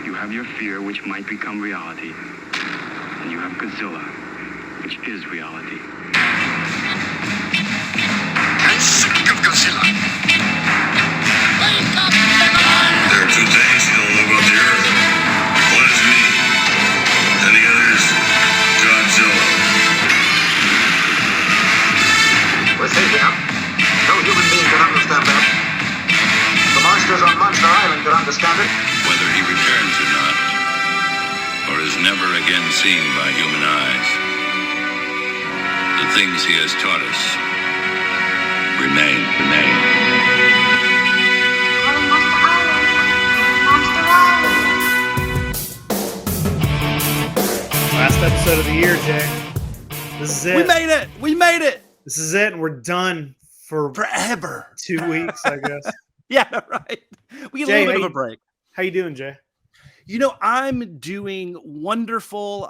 You have your fear, which might become reality. And you have Godzilla, which is reality. I'm sick of Godzilla. Wake up, everyone! There are two things you don't know about the Earth. One is me, and the other is Godzilla. We're safe now. No human being can understand that. The monsters on Monster Island can understand it. Whether he returns or not, or is never again seen by human eyes, the things he has taught us remain. On Monster Island. Monster Island. Last episode of the year, Jay. This is it. We made it. This is it, and we're done for Forever. 2 weeks, I guess. Yeah, right. We get Jay, a little bit of a break. How you doing, Jay? You know, I'm doing wonderful.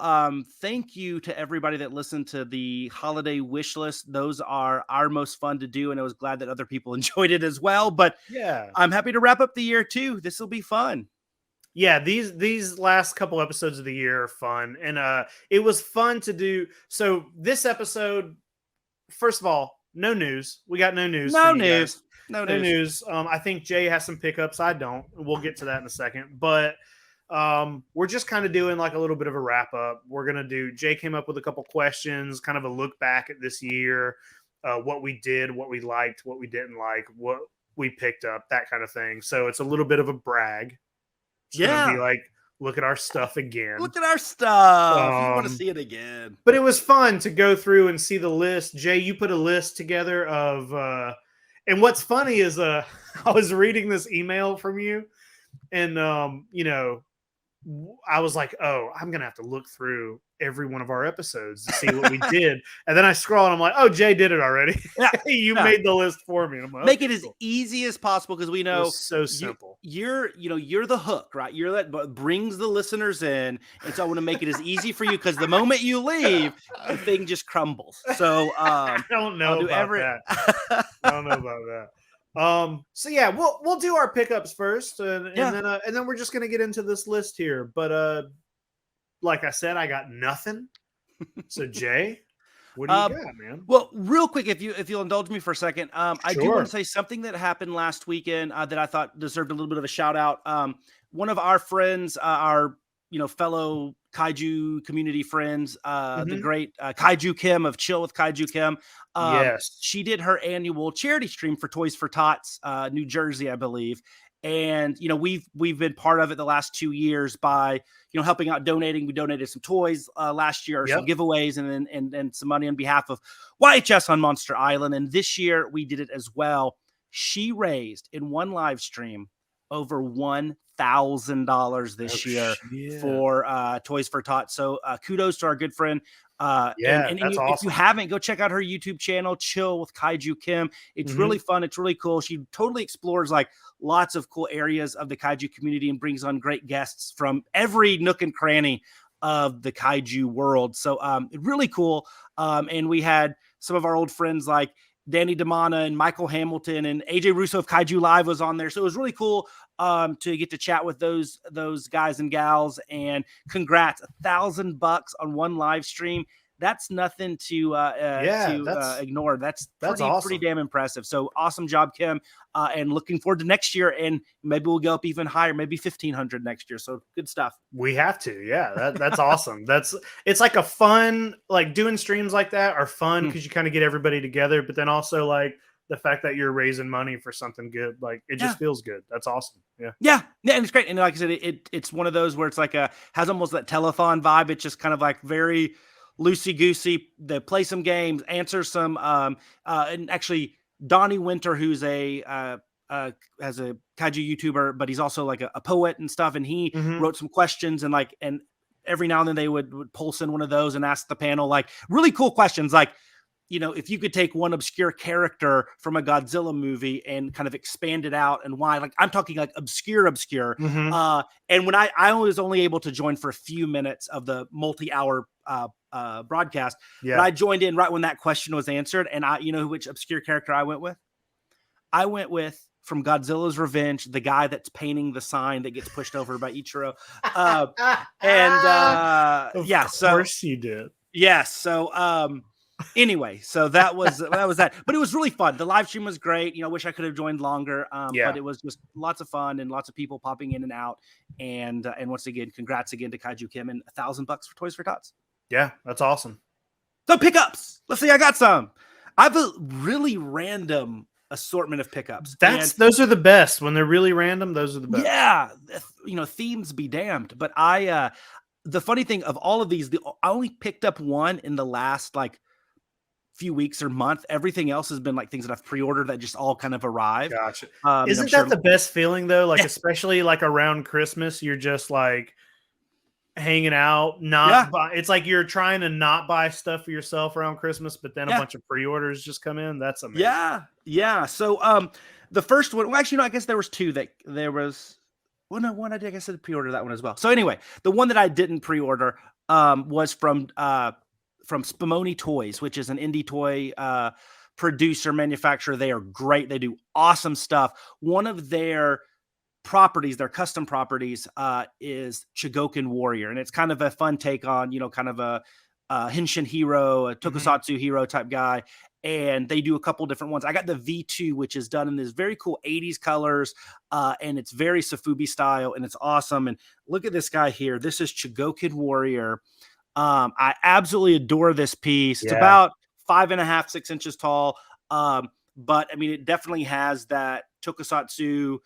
Thank you to everybody that listened to the holiday wish list. Those are our most fun to do, and I was glad that other people enjoyed it as well. But Yeah. I'm happy to wrap up the year too. This will be fun. Yeah, these last couple episodes of the year are fun, and it was fun to do. So this episode, first of all, no news. We got no news. No for you news. guys. No No news. news. I think Jay has some pickups. I don't. We'll get to that in a second. But we're just kind of doing like a little bit of a wrap up. We're gonna do. Jay came up with a couple questions, kind of a look back at this year, what we did, what we liked, what we didn't like, what we picked up, that kind of thing. So it's a little bit of a brag. It's gonna be like, look at our stuff again. Look at our stuff. You want to see it again. But it was fun to go through and see the list. Jay, you put a list together of and what's funny is I was reading this email from you, and you know, I was like, oh, I'm gonna have to look through every one of our episodes to see what we did. And then I scroll and I'm like, oh, Jay did it already. Yeah. You made the list for me. And I'm like, Make it okay, as cool. easy as possible because we It know was so simple. you're the hook, right? You're that but brings the listeners in, and so I want to make it as easy for you because the moment you leave, the thing just crumbles. So I don't know about that. I don't know about that. So yeah, we'll do our pickups first, and then we're just gonna get into this list here. But like I said, I got nothing. So Jay, what do you got, man? Well, real quick, if you'll indulge me for a second, I do Sure. want to say something that happened last weekend that I thought deserved a little bit of a shout out. One of our friends, our fellow Kaiju community friends, the great Kaiju Kim of Chill with Kaiju Kim. Yes. She did her annual charity stream for Toys for Tots, New Jersey, I believe. And, we've been part of it the last 2 years by, helping out, donating. We donated some toys last year, some giveaways, and then some money on behalf of YHS on Monster Island. And this year we did it as well. She raised in one live stream over $1,000 this year for Toys for Tots. So kudos to our good friend. That's awesome. If you haven't, go check out her YouTube channel, Chill with Kaiju Kim. It's really fun. It's really cool. She totally explores like lots of cool areas of the Kaiju community and brings on great guests from every nook and cranny of the Kaiju world. So really cool. And we had some of our old friends like Danny DeMana and Michael Hamilton and AJ Russo of Kaiju Live was on there. So it was really cool to get to chat with those guys and gals, and congrats, $1,000 on one live stream. That's nothing to ignore. That's awesome. Pretty damn impressive. So awesome job, Kim. And looking forward to next year, and maybe we'll go up even higher, maybe 1,500 next year. So good stuff. We have to. Yeah, that's awesome. It's like a fun, like doing streams like that are fun because you kind of get everybody together, but then also like the fact that you're raising money for something good, like it just feels good. That's awesome. Yeah, and it's great. And like I said, it's one of those where it's like has almost that telethon vibe. It's just kind of like very loosey goosey. They play some games, answer some, and actually Donnie Winter, who's has a Kaiju YouTuber, but he's also like a poet and stuff. And he wrote some questions, and every now and then they would pulse in one of those and ask the panel like really cool questions, like, if you could take one obscure character from a Godzilla movie and kind of expand it out and why, like I'm talking like obscure. And when I was only able to join for a few minutes of the multi-hour broadcast, but I joined in right when that question was answered. And which obscure character I went with? I went with from Godzilla's Revenge, the guy that's painting the sign that gets pushed over by Ichiro. Of course you did. Yes. So anyway, so that was that. But it was really fun. The live stream was great. I wish I could have joined longer. But it was just lots of fun and lots of people popping in and out. And once again, congrats again to Kaiju Kim and $1,000 for Toys for Tots. Yeah, that's awesome. So pickups. Let's see. I got some. I have a really random assortment of pickups. Those are the best. When they're really random, those are the best. Yeah. Themes be damned. But the funny thing of all of these, I only picked up one in the last few weeks or month. Everything else has been things that I've pre-ordered that just all kind of arrived. Gotcha. Isn't that the best feeling though? Especially around Christmas, you're just hanging out, it's like you're trying to not buy stuff for yourself around Christmas, but then a bunch of pre-orders just come in. That's amazing. Yeah. So the first one, well, actually, no, I guess there was two that there was. Well, no, one I guess I pre-ordered that one as well. So anyway, the one that I didn't pre-order was from Spumoni Toys, which is an indie toy producer, manufacturer. They are great. They do awesome stuff. One of their properties, their custom properties, is Chogokin Warrior, and it's kind of a fun take on, kind of a Henshin hero, a Tokusatsu hero type guy. And they do a couple different ones. I got the V2, which is done in this very cool 80s colors, and it's very Sofubi style, and it's awesome. And look at this guy here. This is Chogokin Warrior. I absolutely adore this piece. It's about 5.5, 6 inches tall. But I mean, it definitely has that Tokusatsu,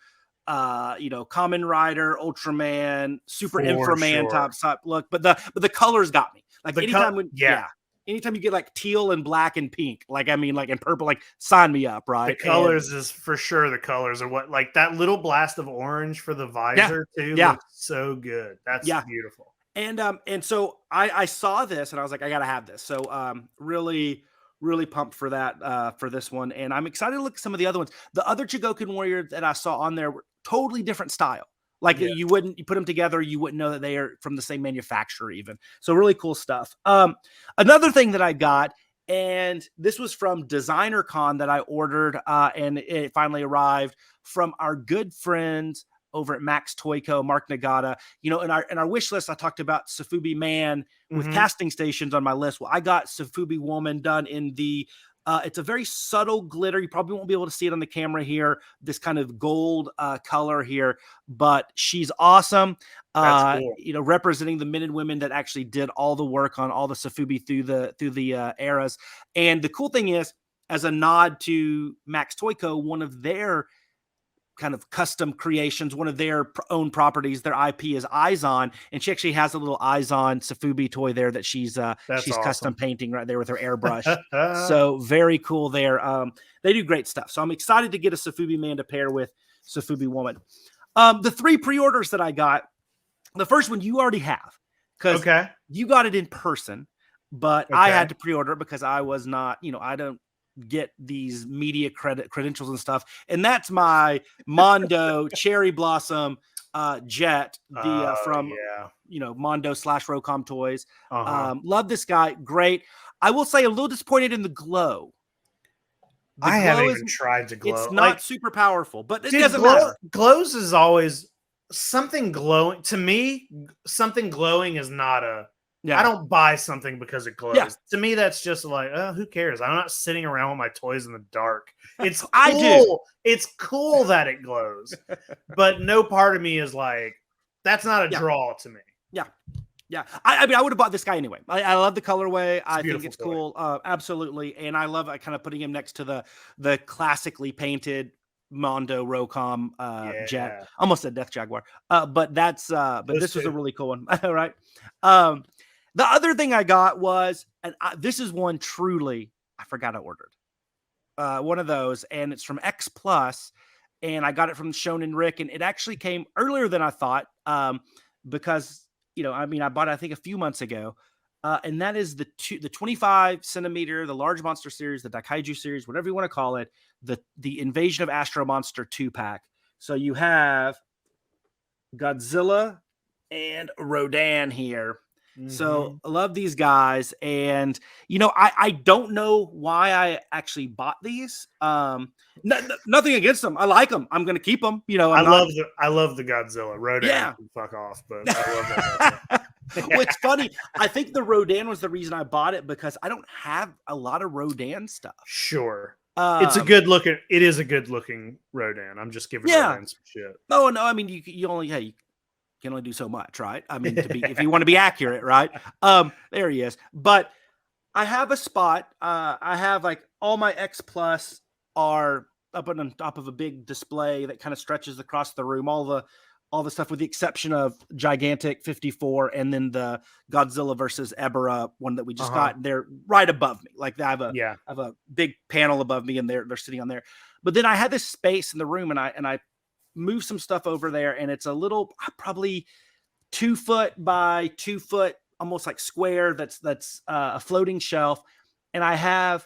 Kamen Rider, Ultraman, Super Inframan type look. But the colors got me. Anytime you get teal and black and pink, and purple, sign me up, right? The colors is for sure. The colors are what, that little blast of orange for the visor too. Yeah, looks so good. That's beautiful. And so I saw this and I was like, I gotta have this. So really pumped for that, for this one. And I'm excited to look at some of the other ones. The other Chogokin Warrior that I saw on there were totally different style. You put them together, you wouldn't know that they are from the same manufacturer even. So really cool stuff. Another thing that I got, and this was from Designer Con that I ordered, and it finally arrived from our good friends over at Max Toy Co, Mark Nagata. In our wish list, I talked about Sofubi Man with casting stations on my list. Well, I got Sofubi Woman done in the it's a very subtle glitter. You probably won't be able to see it on the camera here. This kind of gold color here, but she's awesome. That's cool. Representing the men and women that actually did all the work on all the Sofubi through the eras. And the cool thing is, as a nod to Max Toy Co, one of their kind of custom creations, one of their own properties, their IP is Izon, and she actually has a little Izon Sofubi toy there that she's awesome. Custom painting right there with her airbrush. So very cool there. They do great stuff. So I'm excited to get a Sofubi Man to pair with Sofubi Woman. The 3 pre-orders that I got, the first one you already have because you got it in person, but I had to pre-order because I was not, I don't get these media credentials and stuff, and that's my Mondo Cherry Blossom jet, from Mondo / Rocom Toys. Love this guy, great. I will say a little disappointed in the glow. I haven't even tried to glow. It's not super powerful, but it doesn't matter. Glows is always something glowing to me. Something glowing is not a. I don't buy something because it glows. Yeah. To me, that's just who cares? I'm not sitting around with my toys in the dark. It's cool. I do. It's cool that it glows, but no part of me is that's not a draw to me. Yeah. Yeah. I mean, I would have bought this guy anyway. I love the colorway. I think it's cool. Absolutely. And I love kind of putting him next to the classically painted Mondo Rocom jet. Almost said Death Jaguar. But this was a really cool one. All right. The other thing I got was, this is one truly I forgot I ordered. One of those, and it's from X Plus, and I got it from Shonen Rick, and it actually came earlier than I thought, because I bought it I think a few months ago, and that is the 25 centimeter, the large monster series, the daikaiju series, whatever you want to call it, the Invasion of Astro Monster 2-pack. So you have Godzilla and Rodan here. So I love these guys. And, I don't know why I actually bought these. Nothing against them. I like them. I'm going to keep them. I love the Godzilla. Rodan can fuck off, but I love that. Well, it's funny. I think the Rodan was the reason I bought it because I don't have a lot of Rodan stuff. Sure. It is a good looking Rodan. I'm just giving Rodan some shit. No, I mean, you can only do so much, right? I mean, if you want to be accurate, right? There he is. But I have a spot. I have like all my X Plus are up on top of a big display that kind of stretches across the room. All the stuff with the exception of Gigantic 54 and then the Godzilla versus Ebera one that we just got. They're right above me. Like I have a big panel above me and they're sitting on there. But then I had this space in the room and I moved some stuff over there and it's a little probably 2 foot by 2 foot, almost like square. That's a floating shelf. And I have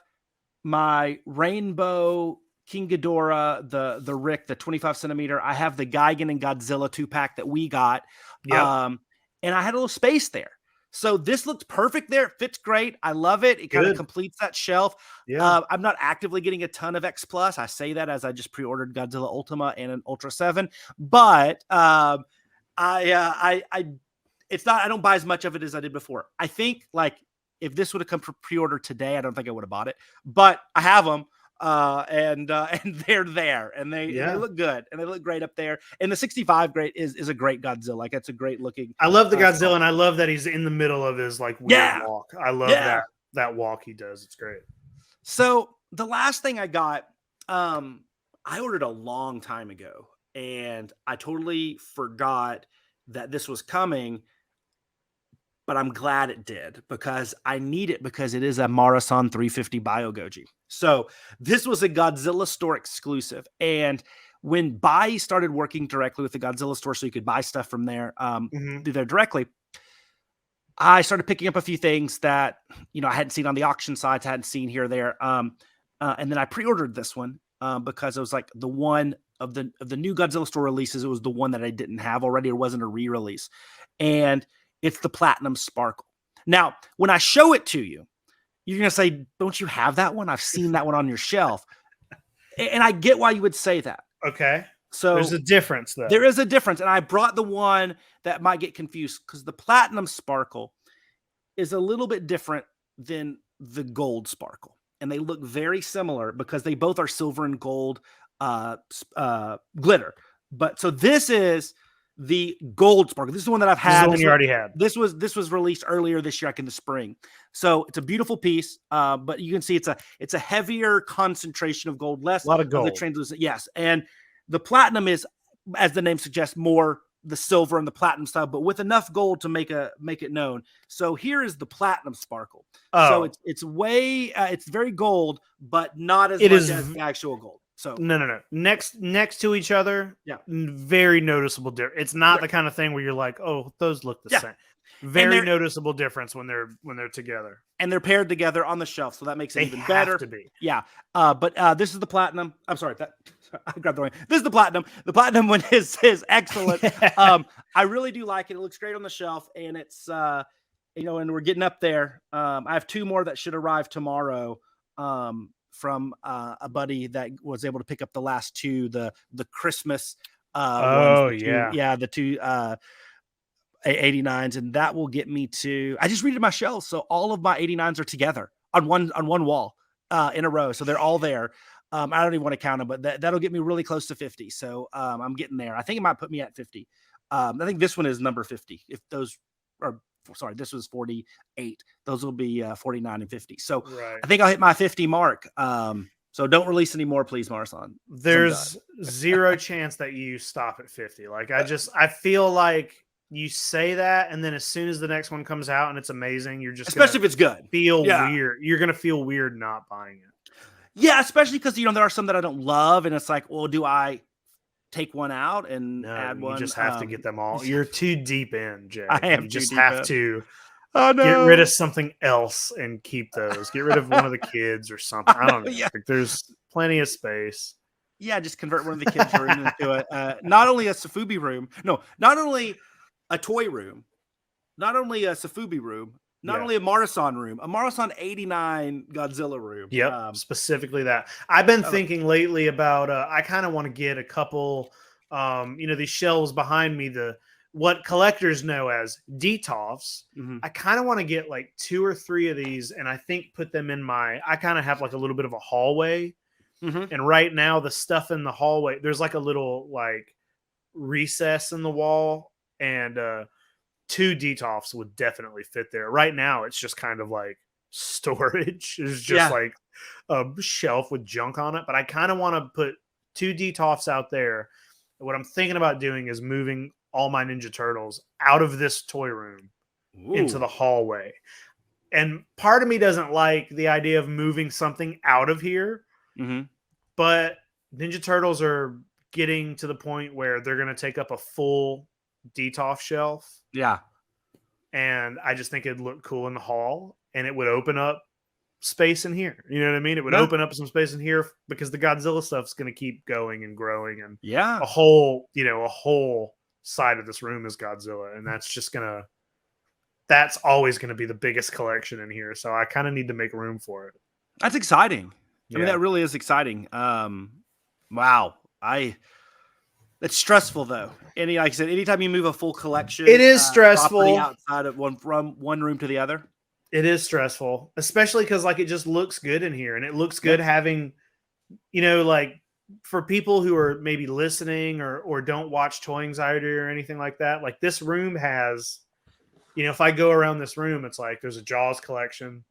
my Rainbow King Ghidorah, the Rick, the 25 centimeter. I have the Gigan and Godzilla 2-pack that we got. Yep. And I had a little space there. So this looks perfect there. It fits great. I love it. It kind of completes that shelf. Yeah. I'm not actively getting a ton of X Plus. I say that as I just pre-ordered Godzilla Ultima and an Ultra 7. But it's not, I don't buy as much of it as I did before. I think like if this would have come for pre-order today, I don't think I would have bought it. But I have them. And they're there and they look good and they look great up there. And the 65 grade is a great Godzilla. Like it's a great looking. I love the Godzilla and I love that he's in the middle of his like weird walk. I love that walk he does. It's great. So the last thing I got, I ordered a long time ago and I totally forgot that this was coming. But I'm glad it did because I need it because it is a Marasan 350 Biogoji. So this was a Godzilla store exclusive. And when Bai started working directly with the Godzilla store so you could buy stuff from there, through there directly, I started picking up a few things that, I hadn't seen on the auction sites, I hadn't seen here or there. And then I pre-ordered this one because it was like the one of the new Godzilla store releases. It was the one that I didn't have already. It wasn't a re-release. And it's the Platinum Sparkle. Now, when I show it to you, you're going to say, don't you have that one? I've seen that one on your shelf. And I get why you would say that. Okay. So there's a difference though. There is a difference. And I brought the one that might get confused because the Platinum Sparkle is a little bit different than the Gold Sparkle. And they look very similar because they both are silver and gold glitter. But so this is the Gold Sparkle. This is the one that I've had. This is the one you already had. This was released earlier this year, like in the spring. So it's a beautiful piece, but you can see it's a heavier concentration of gold, less a lot of gold. The translucent. Yes, and the Platinum is, as the name suggests, more the silver and the platinum style, but with enough gold to make it known. So here is the Platinum Sparkle. So it's very gold, but not as much as the actual gold. So no. Next to each other, very noticeable difference. It's not the kind of thing where you're like, oh, those look the same. Very noticeable difference when they're together. And they're paired together on the shelf, so that makes it even better. To be. Yeah. But this is the Platinum. I'm sorry, I grabbed the wrong. This is the Platinum. The Platinum one is excellent. I really do like it. It looks great on the shelf, and it's and we're getting up there. I have 2 more that should arrive tomorrow. From a buddy that was able to pick up the last 2, the Christmas ones, the 2 89s, and that will get me to, I just redid my shelves, so all of my 89s are together on one wall in a row, so they're all there. I don't even want to count them, but that'll get me really close to 50. So I'm getting there. I think it might put me at 50. I think this one is number 50. If those are, sorry, this was 48. Those will be 49 and 50. So I think I'll hit my 50 mark. So don't release any more, please, Marsan. There's zero chance that you stop at 50. Like I feel like you say that, and then as soon as the next one comes out and it's amazing, you're just especially if it's good, feel weird. You're gonna feel weird not buying it. Yeah, especially because there are some that I don't love, and it's like, well, do I take one out and add one? You just have to get them all. You're too deep in, Jay. I am. You just have to get rid of something else and keep those. Get rid of one of the kids or something. I don't know. Yeah. Like, there's plenty of space. Yeah, just convert one of the kids' room into not only a Sofubi room, not only a toy room, not only a Sofubi room, not Yeah. only a Marasan room, a Marasan 89 Godzilla room. Yep, specifically that. I've been Oh. thinking lately about I kind of want to get a couple these shelves behind me, what collectors know as detofs. Mhm. I kind of want to get like 2 or 3 of these, and I think put them in I kind of have like a little bit of a hallway. Mhm. And right now the stuff in the hallway, there's like a little like recess in the wall, and 2 detofs would definitely fit there. Right now it's just kind of like storage. It's just Yeah. like a shelf with junk on it, but I kind of want to put 2 detofs out there. What I'm thinking about doing is moving all my Ninja Turtles out of this toy room into Ooh. the hallway. And part of me doesn't like the idea of moving something out of here, Mhm. but Ninja Turtles are getting to the point where they're going to take up a full detof shelf. Yeah. And I just think it'd look cool in the hall, and it would open up space in here. You know what I mean? It would Yeah. open up some space in here because the Godzilla stuff's going to keep going and growing, and Yeah. a whole side of this room is Godzilla, and that's always going to be the biggest collection in here. So I kind of need to make room for it. That's exciting. I mean, Yeah. that really is exciting. Wow. It's stressful though. Like I said, anytime you move a full collection, It is stressful. property outside of from one room to the other. It is stressful, especially because like it just looks good in here, and it looks good having, like for people who are maybe listening or don't watch Toy Anxiety or anything like that. Like this room has, if I go around this room, it's like there's a Jaws collection,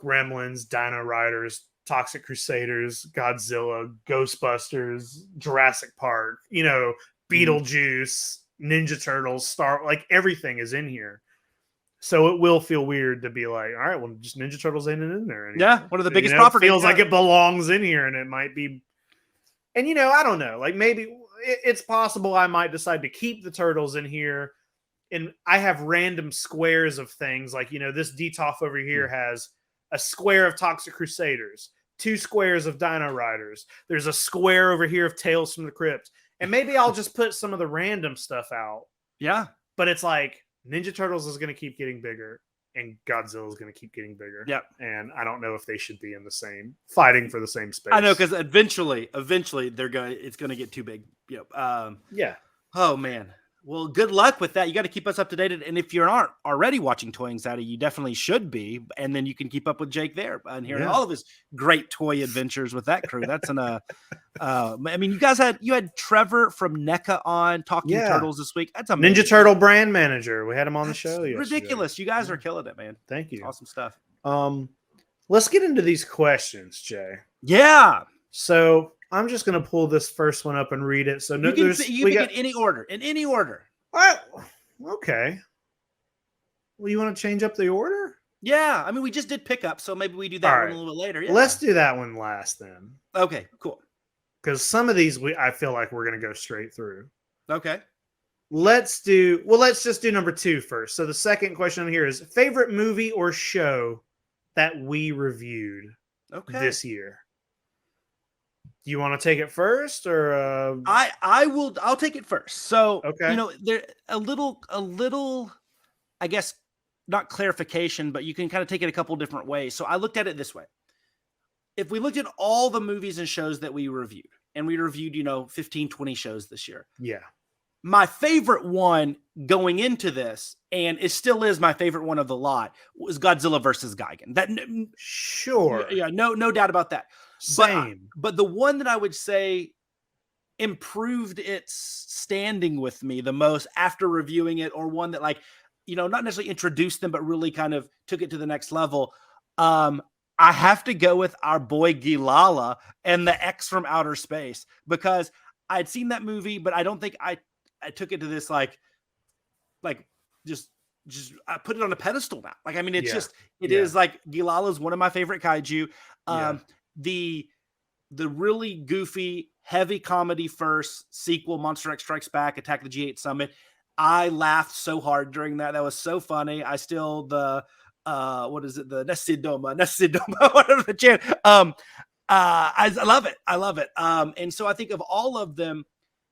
Gremlins, Dino Riders, Toxic Crusaders, Godzilla, Ghostbusters, Jurassic Park, Beetlejuice, Ninja Turtles, like everything is in here. So it will feel weird to be like, all right, well, just Ninja Turtles ain't in there anymore. Yeah, one of the biggest properties. It feels like it belongs in here, and it might be. And I don't know. Like maybe it's possible I might decide to keep the Turtles in here, and I have random squares of things. Like this detof over here has a square of Toxic Crusaders, 2 squares of Dino Riders. There's a square over here of Tales from the Crypt, and maybe I'll just put some of the random stuff out. Yeah, but it's like Ninja Turtles is going to keep getting bigger, and Godzilla is going to keep getting bigger. Yep. And I don't know if they should be in the same fighting for the same space. I know, because eventually it's going to get too big. Yep. Yeah. Oh man. Well, good luck with that. You got to keep us up to date. And if you aren't already watching Toy Anxiety, you definitely should be. And then you can keep up with Jake there and hearing all of his great toy adventures with that crew. That's I mean, you had Trevor from NECA on talking turtles this week. That's amazing. Ninja Turtle brand manager. We had him on the show yesterday. Ridiculous. You guys are killing it, man. Thank you. Awesome stuff. Let's get into these questions, Jay. Yeah. So I'm just going to pull this first one up and read it. So you can in any order. In any order. Okay. Well, you want to change up the order? Yeah. I mean, we just did pickup, so maybe we do that one a little bit later. Yeah. Let's do that one last then. Okay, cool. Because some of these I feel like we're going to go straight through. Okay. Let's just do number 2 first. So the second question on here is favorite movie or show that we reviewed this year. Do you want to take it first, or I'll take it first. So there a little, I guess, not clarification, but you can kind of take it a couple different ways. So I looked at it this way: if we looked at all the movies and shows that we reviewed, and we reviewed 15, 20 shows this year, my favorite one going into this, and it still is my favorite one of the lot, was Godzilla versus Gigan. No doubt about that. Same. But the one that I would say improved its standing with me the most after reviewing it, or one that not necessarily introduced them, but really kind of took it to the next level. I have to go with our boy Gilala and the X from Outer Space, because I'd seen that movie, but I don't think I took it to this just I put it on a pedestal now. Like, I mean, it's it is like Gilala is one of my favorite kaiju. The really goofy, heavy comedy first sequel, Monster X Strikes Back, Attack the G8 Summit. I laughed so hard during that. That was so funny. I still what is it? The Nesidoma, whatever the chant. I love it. I love it. And so I think of all of them,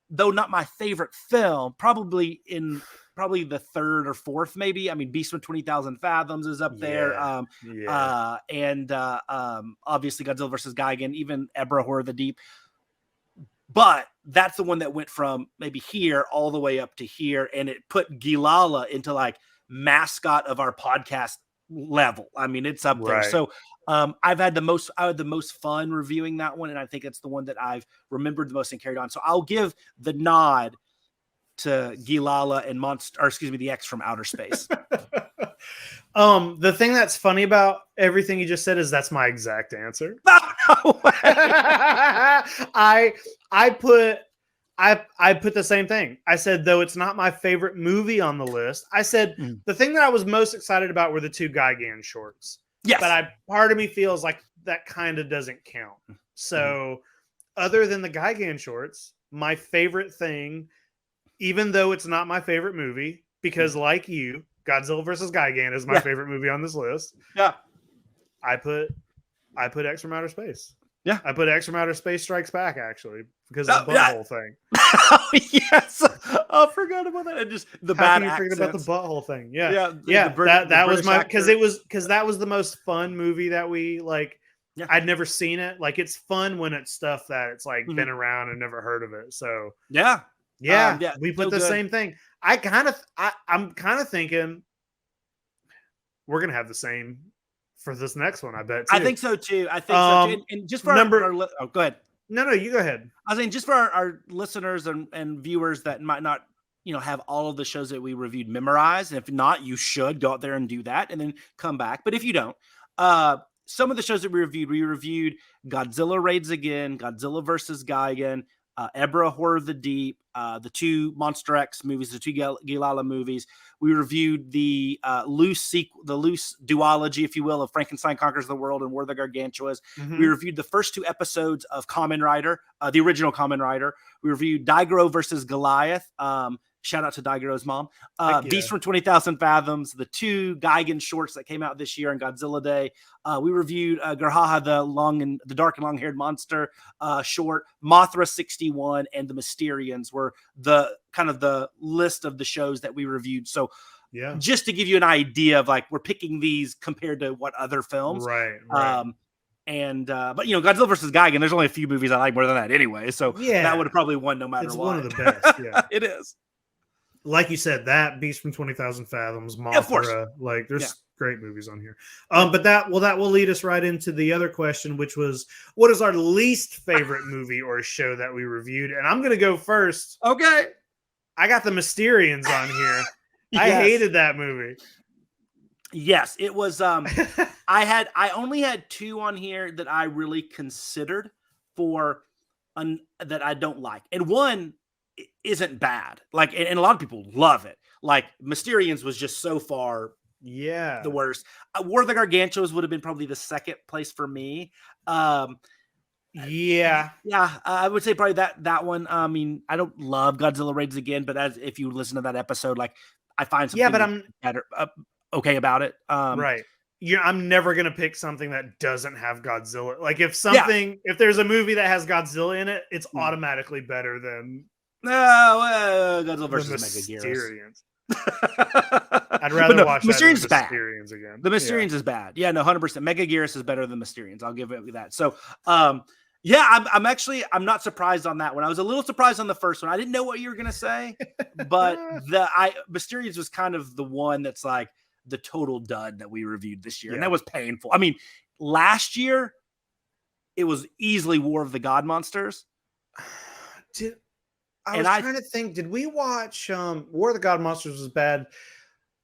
though not my favorite film, probably in probably the third or fourth, maybe. I mean, Beast from 20,000 Fathoms is up there. And obviously Godzilla versus Gigan, even Ebra Horror of the Deep. But that's the one that went from maybe here all the way up to here. And it put Gilala into like mascot of our podcast level. I mean, it's up there. So I had the most fun reviewing that one. And I think it's the one that I've remembered the most and carried on. So I'll give the nod to Gilala and the X from Outer Space. The thing that's funny about everything you just said is that's my exact answer. No way. I put the same thing. I said, though it's not my favorite movie on the list, I said the thing that I was most excited about were the 2 Gigan shorts. Yes. But part of me feels like that kind of doesn't count. So other than the Gigan shorts, my favorite thing, even though it's not my favorite movie, because like you, Godzilla versus Gigan is my favorite movie on this list. Yeah. I put X from Outer Space. Yeah. I put X from Outer Space Strikes Back, actually, because of the butthole thing. Oh, yes. I forgot about that. And just the bad accents. About the butthole thing. Yeah. Yeah. That was my, because that was the most fun movie that we like. Yeah. I'd never seen it. Like, it's fun when it's stuff that it's like been around and never heard of it. So yeah. We put the same thing. I'm kind of thinking we're gonna have the same for this next one. I bet. Too. I think so too. And just for go ahead. No, you go ahead. I was saying, just for our listeners and viewers that might not, have all of the shows that we reviewed memorized. And if not, you should go out there and do that and then come back. But if you don't, some of the shows that we reviewed Godzilla Raids Again, Godzilla versus Gigan, Ebra Horror of the Deep, the 2 Monster X movies, the 2 Gilala movies. We reviewed the loose duology, if you will, of Frankenstein Conquers the World and War of the Gargantuas. We reviewed the first 2 episodes of Kamen Rider, the original Kamen Rider. We reviewed Daigoro versus Goliath. Shout out to Daigero's mom. Beast from 20,000 Fathoms, the 2 Gigan shorts that came out this year on Godzilla Day. We reviewed Garhaha, the dark and long-haired monster short. Mothra 61 and the Mysterians were the kind of the list of the shows that we reviewed. So just to give you an idea of like, we're picking these compared to what other films. Right. But Godzilla versus Gigan, there's only a few movies I like more than that anyway. So that would have probably won no matter what. It's one of the best. Yeah, it is. Like you said, that Beast from 20,000 Fathoms, Mothra, of course. Like there's great movies on here. But that will lead us right into the other question, which was, what is our least favorite movie or show that we reviewed? And I'm going to go first. Okay. I got the Mysterians on here. I hated that movie. Yes, it was. I only had 2 on here that I really considered for that I don't like, and one isn't bad. Like, and a lot of people love it. Like, Mysterians was just so far the worst. War of the Gargantuas would have been probably the second place for me. I would say probably that one. I mean, I don't love Godzilla Raids Again, but if you listen to that episode, like, I find something but I'm better, okay about it. Right. I'm never gonna pick something that doesn't have Godzilla. Like, if there's a movie that has Godzilla in it, it's automatically better than Godzilla versus Megaguirus. I'd rather watch Mysterians that than Mysterians again. The Mysterians is bad. Yeah, no, 100%. Megaguirus is better than Mysterians. I'll give it that. So, I'm not surprised on that one. I was a little surprised on the first one. I didn't know what you were gonna say, but Mysterians was kind of the one that's like the total dud that we reviewed this year, and that was painful. I mean, last year it was easily War of the God Monsters. I was trying to think, did we watch War of the God Monsters was bad.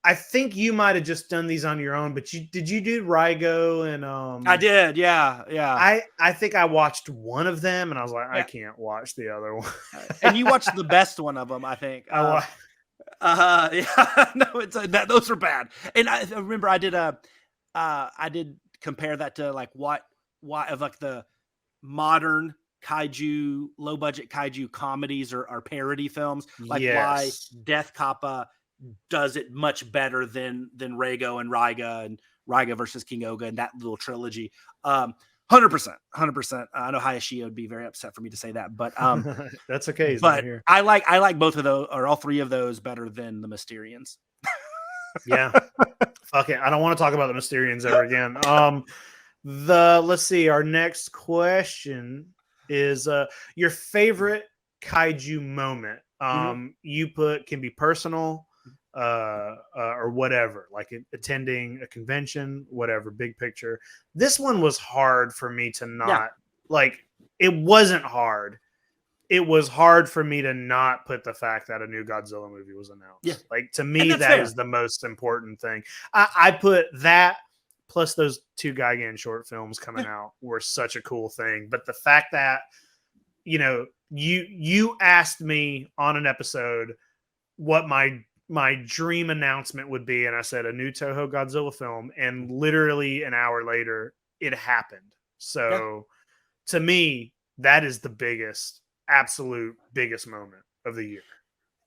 I think you might have just done these on your own, but did you do Rygo and I did, yeah. I think I watched one of them and I was like, I can't watch the other one. And you watched the best one of them, I think. No, it's those were bad. And I remember I did compare that to like what of like the modern kaiju, low budget kaiju comedies or parody films, like why Death Kappa does it much better than Reigo and Raiga and Raiga versus King Oga and that little trilogy. 100%, 100%. I know Hayashio would be very upset for me to say that, but that's okay. He's not but here. I like both of those, or all three of those, better than the Mysterians. Yeah. Okay, I don't want to talk about the Mysterians ever again. Let's see. Our next question is your favorite kaiju moment. You put can be personal, or whatever, like attending a convention, whatever, big picture. This one was hard for me to not like. It wasn't hard. It was hard for me to not put the fact that a new Godzilla movie was announced. Yeah. Like, to me, that fair. is the most important thing. I put that plus those 2 Gigan short films coming out were such a cool thing. But the fact that, you asked me on an episode what my dream announcement would be, and I said a new Toho Godzilla film, and literally an hour later, it happened. So to me, that is the absolute biggest moment of the year.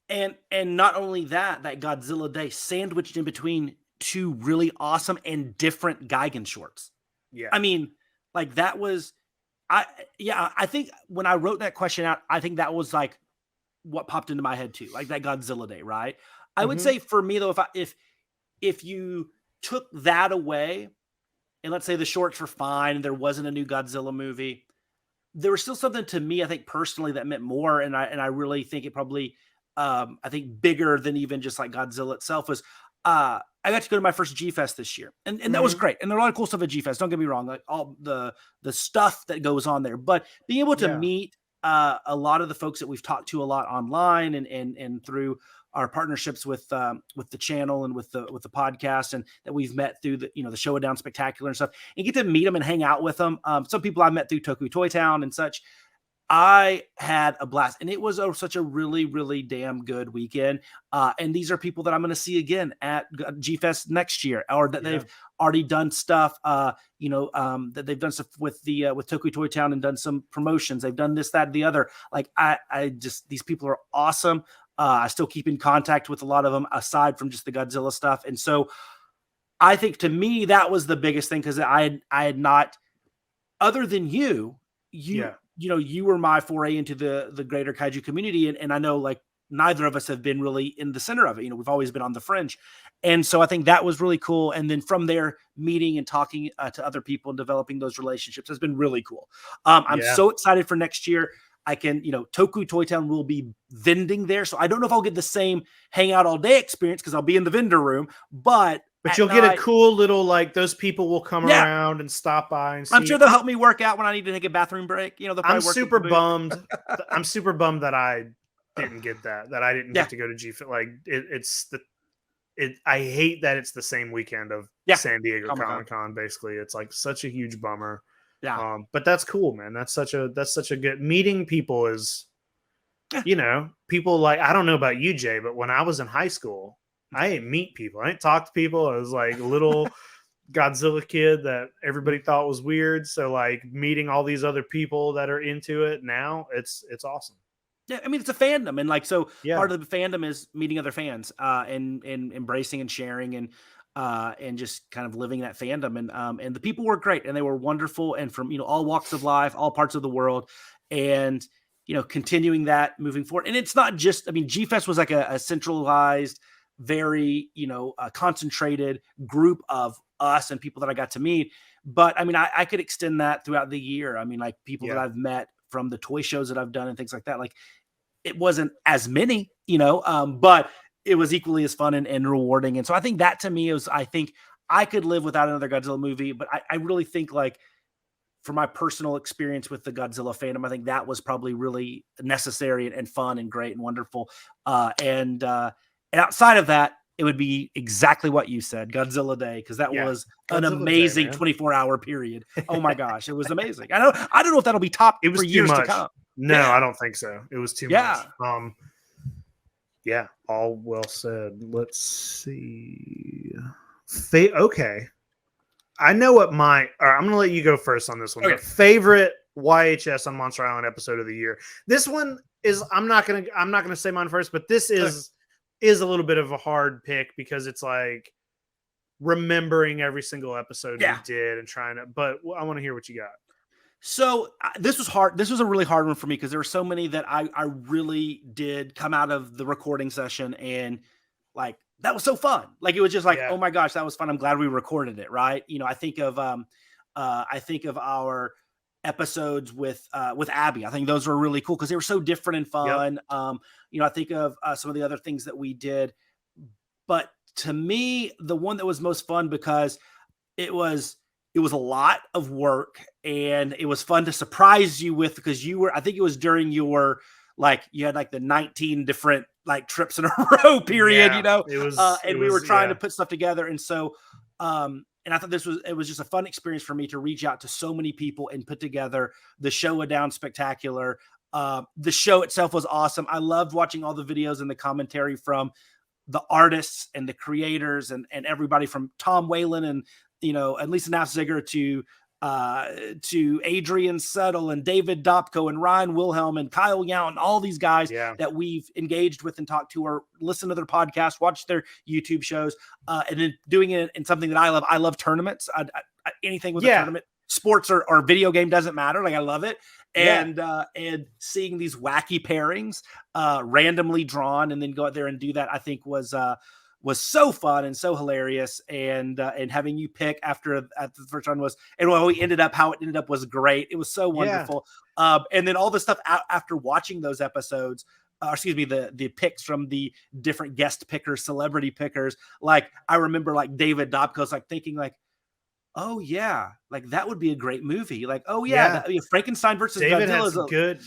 And not only that Godzilla Day sandwiched in between 2 really awesome and different Gigan shorts. Yeah. I mean, like, that was, I think when I wrote that question out, I think that was like what popped into my head too, like that Godzilla Day, right? I would say for me though, if you took that away, and let's say the shorts were fine and there wasn't a new Godzilla movie, there was still something to me, I think personally, that meant more. And I really think it probably, I think bigger than even just like Godzilla itself was, I got to go to my first G-Fest this year, and that was great. And there are a lot of cool stuff at G-Fest. Don't get me wrong, like all the stuff that goes on there, but being able to meet a lot of the folks that we've talked to a lot online and through our partnerships with the channel and with the podcast, and that we've met through the the Showdown Spectacular and stuff, and get to meet them and hang out with them. Some people I've met through Toku Toy Town and such. I had a blast, and it was such a really, really damn good weekend. And these are people that I'm going to see again at G-Fest next year, or that they've already done stuff, that they've done stuff with Toku Toy Town and done some promotions. They've done this, that, and the other. Like, I just, these people are awesome. I still keep in contact with a lot of them aside from just the Godzilla stuff. And so I think to me, that was the biggest thing, because I had not, other than you were my foray into the greater kaiju community. And I know, like, neither of us have been really in the center of it. We've always been on the fringe. And so I think that was really cool. And then from there, meeting and talking to other people and developing those relationships has been really cool. I'm so excited for next year. I can, Toku Toy Town will be vending there. So I don't know if I'll get the same hangout all day experience, because I'll be in the vendor room, but you'll get a cool little, like, those people will come around and stop by and see. I'm sure they'll help me work out when I need to take a bathroom break. I'm super bummed. I'm super bummed that I didn't get that I didn't get to go to G-Fit. Like, I hate that it's the same weekend of San Diego Comic-Con. Basically, it's like such a huge bummer. Yeah. But that's cool, man. That's such a good meeting people is, people like, I don't know about you, Jay, but when I was in high school, I didn't meet people. I didn't talk to people. I was like a little Godzilla kid that everybody thought was weird. So, like, meeting all these other people that are into it now, it's awesome. Yeah, I mean, it's a fandom, and like, so part of the fandom is meeting other fans, and embracing and sharing, and just kind of living that fandom. And the people were great, and they were wonderful, and from all walks of life, all parts of the world, and continuing that moving forward. And it's not just, I mean, G-Fest was like a centralized, very concentrated group of us and people that I got to meet. But I mean, I could extend that throughout the year. I mean, like, people that I've met from the toy shows that I've done and things like that. Like, it wasn't as many, but it was equally as fun and rewarding. And so I think that, to me, I think I could live without another Godzilla movie, but I really think, like, for my personal experience with the Godzilla fandom, I think that was probably really necessary and fun and great and wonderful. And outside of that, it would be exactly what you said, Godzilla Day, because that was an amazing 24-hour period. Oh my gosh, it was amazing. I don't know if that'll be top for years to come. No, I don't think so. It was too much. All well said. Let's see. Okay. I know what I'm going to let you go first on this one. Okay. Favorite YHS on Monster Island episode of the year. This one is, I'm not going to say mine first, but this is a little bit of a hard pick, because it's like remembering every single episode we did and trying to, but I want to hear what you got. So this was hard. This was a really hard one for me because there were so many that I really did come out of the recording session and like that was so fun. Like it was just like, oh my gosh, that was fun. I'm glad we recorded it. Right. You know, I think of our episodes with Abby. I think those were really cool because they were so different and fun. You know, I think of some of the other things that we did, but to me, the one that was most fun because it was a lot of work and it was fun to surprise you with because I think it was during your, like you had like the 19 different like trips in a row period, you know, we were trying to put stuff together. And so, and I thought it was just a fun experience for me to reach out to so many people and put together the Showa Down Spectacular. The show itself was awesome. I loved watching all the videos and the commentary from the artists and the creators and everybody from Tom Whalen and, you know, at least Nafziger to Adrian Settle and David Dopko and Ryan Wilhelm and Kyle Yow and all these guys that we've engaged with and talked to or listened to their podcasts, watched their YouTube shows, and then doing it in something that I love. I love tournaments. Anything with a tournament, sports or video game doesn't matter. Like I love it. And seeing these wacky pairings randomly drawn and then go out there and do that, I think was so fun and so hilarious. And having you pick after the first one how it ended up was great. It was so wonderful. And then all the stuff after watching those episodes, the picks from the different guest pickers, celebrity pickers. Like I remember like David Dobko's like thinking like, oh yeah, like that would be a great movie. Like, oh yeah, Frankenstein versus David Godzilla has is good.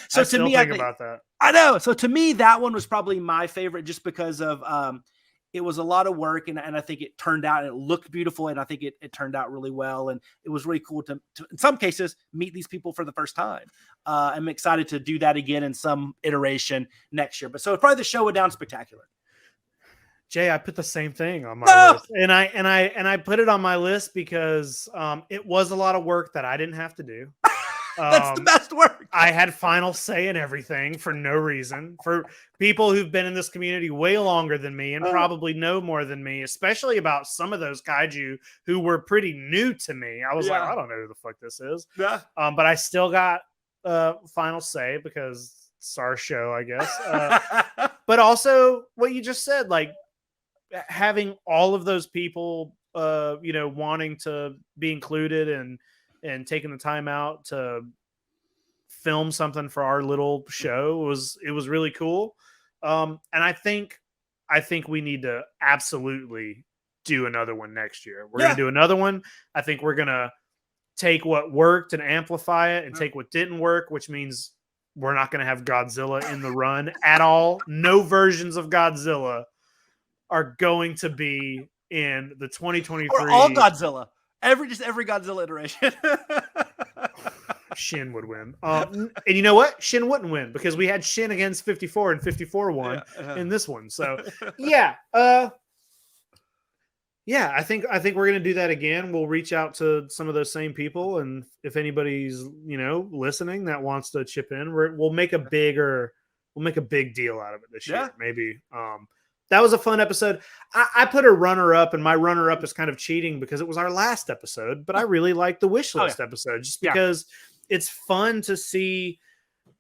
So to me, about that. I know. So to me, that one was probably my favorite, just because of it was a lot of work, and I think it turned out and it looked beautiful, and I think it turned out really well, and it was really cool to in some cases meet these people for the first time. I'm excited to do that again in some iteration next year. But so it's probably the Showa Down Spectacular. Jay, I put the same thing on my list, and I put it on my list because it was a lot of work that I didn't have to do. That's the best work. I had final say in everything for no reason. For people who've been in this community way longer than me and probably know more than me, especially about some of those kaiju who were pretty new to me. I was like, I don't know who the fuck this is. But I still got final say because it's our show, I guess. But also what you just said, like, having all of those people, wanting to be included and taking the time out to film something for our little show it was really cool. And I think we need to absolutely do another one next year. We're going to do another one. I think we're going to take what worked and amplify it and take what didn't work, which means we're not going to have Godzilla in the run at all. No versions of Godzilla are going to be in the 2023. Or all Godzilla. Every Godzilla iteration. Shin would win. And you know what? Shin wouldn't win because we had Shin against 54 and 54 won in this one. So I think we're going to do that again. We'll reach out to some of those same people, and if anybody's listening that wants to chip in, we'll make a big deal out of it this year. Maybe. That was a fun episode. I put a runner-up, and my runner-up is kind of cheating because it was our last episode, but I really liked the wish list episode just because it's fun to see,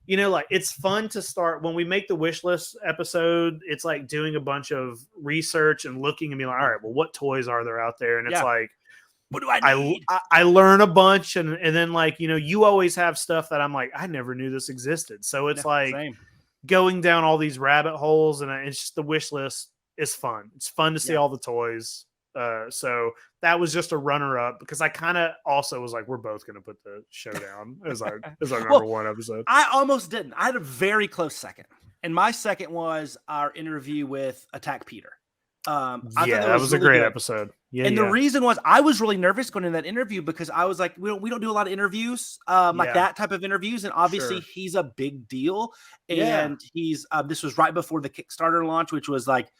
it's fun to start when we make the wish list episode. It's like doing a bunch of research and looking and being like, all right, well, what toys are there out there? And it's like, what do I need? I learn a bunch, and then like, you always have stuff that I'm like, I never knew this existed. So it's same. Going down all these rabbit holes, and it's just the wish list is fun. It's fun to see all the toys. So that was just a runner up because I kind of also was like, we're both going to put the show down as our number one episode. I almost didn't. I had a very close second, and my second was our interview with Attack Peter. That was really a great episode. And the reason was I was really nervous going in that interview because I was like, we don't do a lot of interviews, like that type of interviews. And obviously he's a big deal. And he's, this was right before the Kickstarter launch, which was like,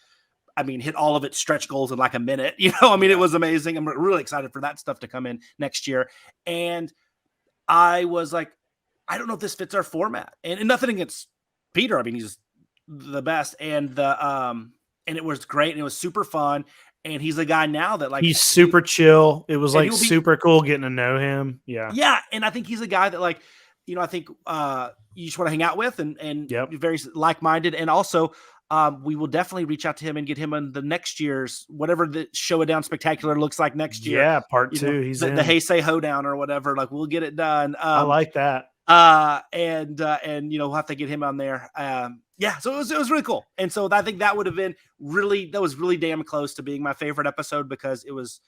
hit all of its stretch goals in like a minute, it was amazing. I'm really excited for that stuff to come in next year. And I was like, I don't know if this fits our format, and nothing against Peter. He's the best. And and it was great, and it was super fun. and he's a guy now that like he's super chill. It was and like he'll be- super cool getting to know him. Yeah. Yeah, and I think he's a guy that like, you know, I think you just want to hang out with and Yep. be very like-minded. And also we will definitely reach out to him and get him on the next year's, whatever the Show It Down Spectacular looks like next year. Yeah, part You 2. know, He's the in. Hey Say Hoedown or whatever. Like we'll get it done. I like that. And you know, we'll have to get him on there. Yeah, so it was really cool. And so I think that would have been that was really damn close to being my favorite episode because it was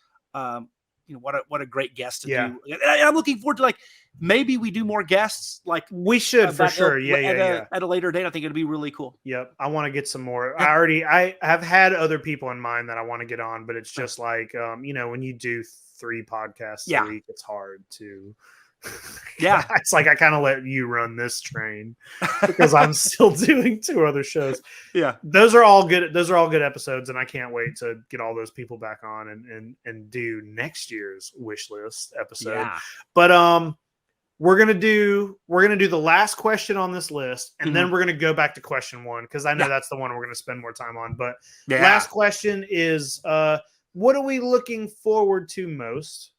you know, what a great guest to do. And I'm looking forward to like maybe we do more guests. Like we should for sure. At a later date, I think it'd be really cool. Yep. I want to get some more. I have had other people in mind that I want to get on, but it's just like you know, when you do 3 podcasts a week, it's hard to Yeah. It's like I kind of let you run this train because I'm still doing 2 other shows. Yeah. Those are all good episodes, and I can't wait to get all those people back on and do next year's wish list episode. Yeah. But we're gonna do the last question on this list, and then we're gonna go back to question 1 because I know that's the one we're gonna spend more time on. But last question is what are we looking forward to most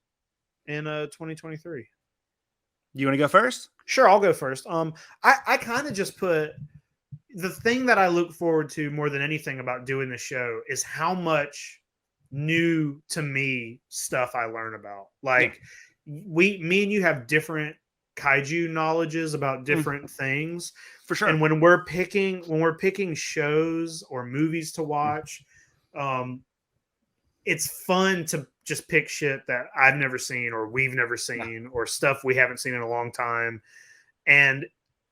in 2023? You want to go first? Sure, I'll go first. I kind of just put the thing that I look forward to more than anything about doing the show is how much new to me stuff I learn about. Like me and you have different kaiju knowledges about different things for sure. And when we're picking shows or movies to watch, it's fun to just pick shit that I've never seen or we've never seen or stuff we haven't seen in a long time. And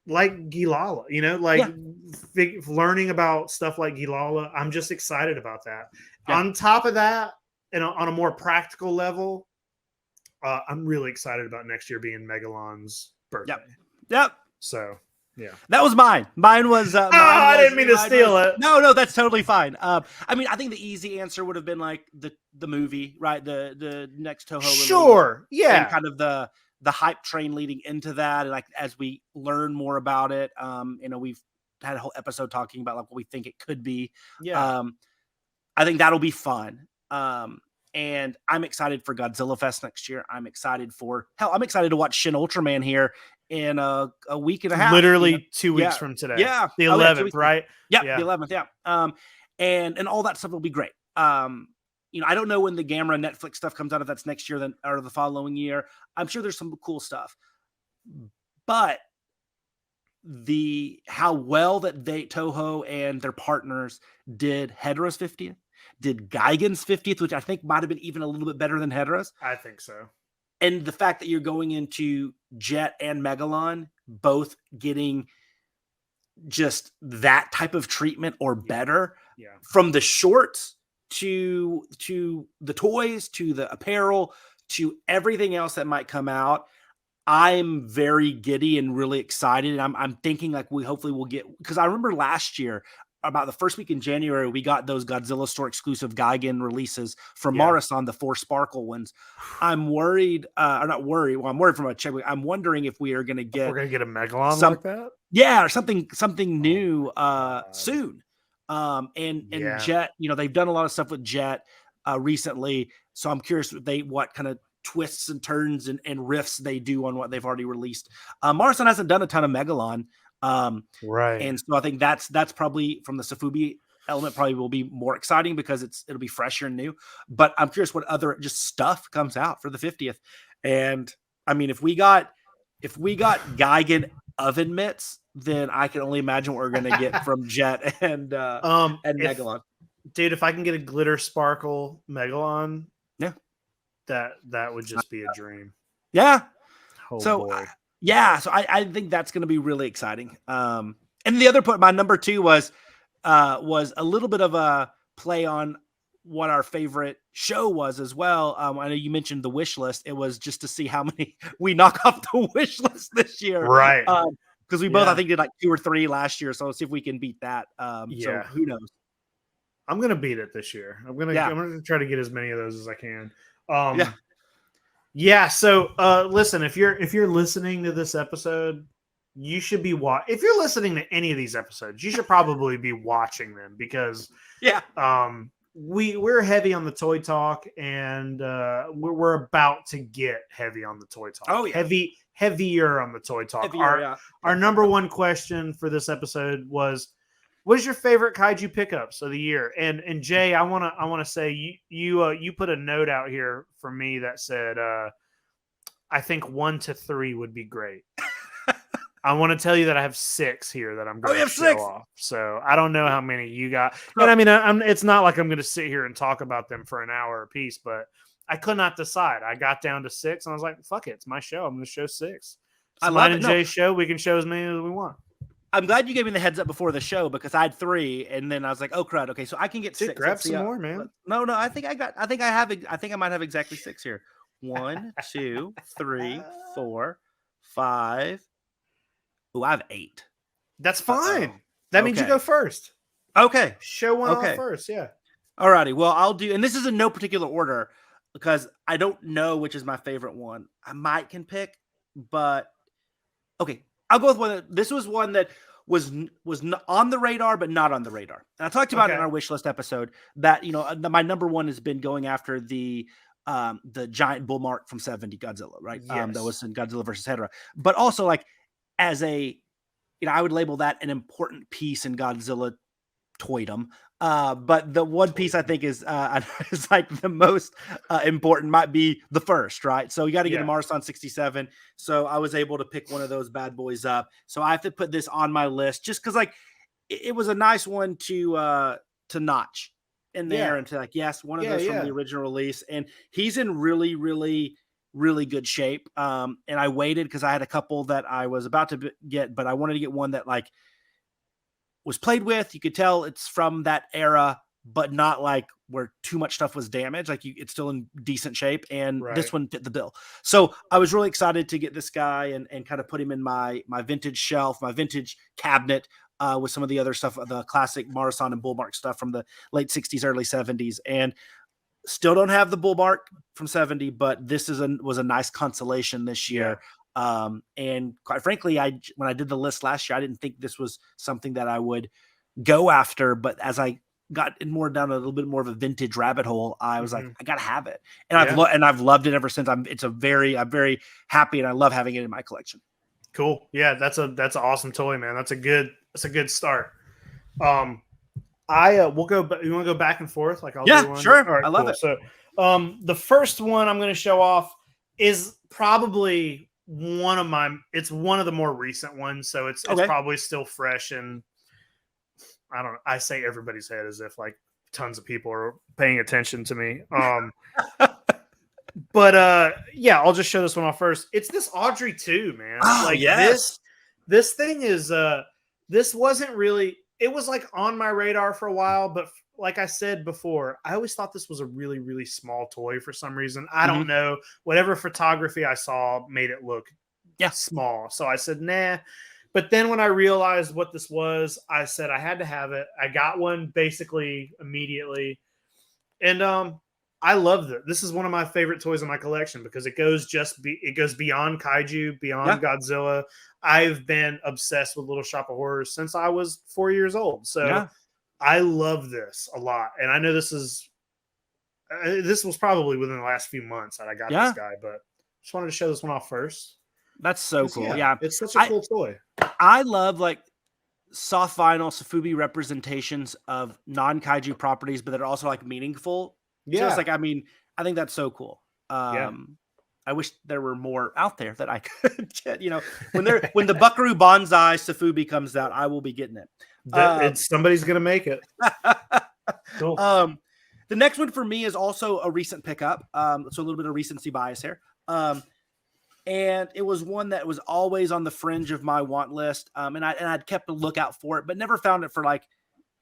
like Gilala, you know, like learning about stuff like Gilala, I'm just excited about that. Yeah. On top of that, and on a more practical level, I'm really excited about next year being Megalon's birthday. Yep. So, yeah. That was mine. Mine was. I didn't mean to steal it. No, that's totally fine. I mean, I think the easy answer would have been like the movie, right? The next Toho. Sure. Yeah. And kind of the hype train leading into that, and like as we learn more about it, you know, we've had a whole episode talking about like what we think it could be. Yeah. I think that'll be fun. And I'm excited for Godzilla Fest next year. I'm excited to watch Shin Ultraman here in a week and a half. Literally 2 weeks from today. Yeah. The 11th, right? Yeah, the 11th, yeah. And all that stuff will be great. You know, I don't know when the Gamera Netflix stuff comes out, if that's next year then or the following year. I'm sure there's some cool stuff. But how well that Toho and their partners did Hedera's 50th, did Gigan's 50th, which I think might have been even a little bit better than Hedera's. I think so. And the fact that you're going into Jet and Megalon both getting just that type of treatment or better from the shorts to the toys, to the apparel, to everything else that might come out. I'm very giddy and really excited. And I'm thinking like hopefully we'll get, because I remember last year, about the first week in January, we got those Godzilla store exclusive Gigan releases from Marathon, the 4 sparkle ones. I'm worried, or not worried. Well, I'm worried from a check. I'm wondering if we are going to get, we're going to get a Megalon like that. Yeah. Or something new, soon. And Jet, you know, they've done a lot of stuff with Jet, recently. So I'm curious what kind of twists and turns and riffs they do on what they've already released. Marathon hasn't done a ton of Megalon. Right. And so I think that's probably from the Sofubi element probably will be more exciting because it'll be fresher and new. But I'm curious what other just stuff comes out for the 50th. And I mean, if we got Gigan oven mitts, then I can only imagine what we're going to get from Jet and Megalon. Dude, if I can get a glitter sparkle Megalon, that would just be a dream. Yeah. Oh, so boy. So I think that's going to be really exciting. And the other point, my number 2 was a little bit of a play on what our favorite show was as well. I know you mentioned the wish list. It was just to see how many we knock off the wish list this year. Right. Because we both, I think, did like 2 or 3 last year. So let's see if we can beat that. So who knows? I'm going to beat it this year. I'm going to try to get as many of those as I can. So listen, if you're listening to this episode, you should be if you're listening to any of these episodes, you should probably be watching them because we're heavy on the toy talk, and we're about to get heavy on the toy talk. Oh, yeah. Heavier on the toy talk. Heavier, Our number one question for this episode was, what is your favorite kaiju pickups of the year? And Jay, I want to say you put a note out here for me that said I think 1 to 3 would be great. I want to tell you that I have 6 here that I'm going to show off. So I don't know how many you got. And I mean, it's not like I'm going to sit here and talk about them for an hour a piece, but I could not decide. I got down to 6 and I was like, fuck it. It's my show. I'm going to show 6. It's mine and Jay's show. We can show as many as we want. I'm glad you gave me the heads up before the show because I had 3 and then I was like, oh crud. Okay. So I can get 6. Grab some more, man. No, I think I might have exactly 6 here. 1, 2, 3, 4, 5. Oh, I have 8. That's fine. That means you go first. Okay. Show one off first. Yeah. All righty. Well, I'll do, and this is in no particular order because I don't know which is my favorite one. I might can pick, but okay. I'll go with one. This was one that was on the radar, but not on the radar. And I talked about it in our wish list episode that, my number one has been going after the giant bull mark from 70 Godzilla, right? Yes. That was in Godzilla versus Hedorah, but also like, as a, I would label that an important piece in Godzilla toydom. But the one piece I think is like the most important might be the first, right? So you got to get a Marson 67. So I was able to pick one of those bad boys up. So I have to put this on my list just because like it was a nice one to notch in there and to like, yes, one of those from the original release. And he's in really, really, really good shape. And I waited because I had a couple that I was about to get, but I wanted to get one that like was played with. You could tell it's from that era, but not like where too much stuff was damaged. Like it's still in decent shape. And this one fit the bill. So I was really excited to get this guy and kind of put him in my vintage shelf, my vintage cabinet with some of the other stuff, the classic Marson and Bullmark stuff from the late 60s, early 70s. And still don't have the bull mark from 70, but this was a nice consolation this year. And quite frankly, when I did the list last year, I didn't think this was something that I would go after, but as I got more down a little bit more of a vintage rabbit hole, I was like, I gotta have it. And I've loved it ever since. I'm very happy and I love having it in my collection. Cool. Yeah. That's an awesome toy, man. That's a good start. We'll go. You want to go back and forth? Like, I'll do one. Sure. All right, I love it. So, the first one I'm going to show off is probably it's one of the more recent ones. So it's probably still fresh. And I say everybody's head as if like tons of people are paying attention to me. But I'll just show this one off first. It's this Audrey 2, man. Oh, like this thing is, this wasn't really, it was like on my radar for a while, but like I said before, I always thought this was a really, really small toy for some reason. I don't know. Whatever photography I saw made it look small. So I said, nah. But then when I realized what this was, I said I had to have it. I got one basically immediately. And I love it. This is one of my favorite toys in my collection because it goes beyond kaiju, beyond Godzilla. I've been obsessed with Little Shop of Horrors since I was 4 years old. So I love this a lot. And I know this was probably within the last few months that I got this guy, but just wanted to show this one off first. That's so cool. Yeah. It's such a cool toy. I love like soft vinyl Sofubi representations of non-kaiju properties, but that are also like meaningful. Yeah. So it's like, I think that's so cool. I wish there were more out there that I could get, when the Buckaroo Banzai Sofubi comes out, I will be getting it. Somebody's going to make it. Cool. The next one for me is also a recent pickup. So a little bit of recency bias here. And it was one that was always on the fringe of my want list. And I'd kept a lookout for it, but never found it for like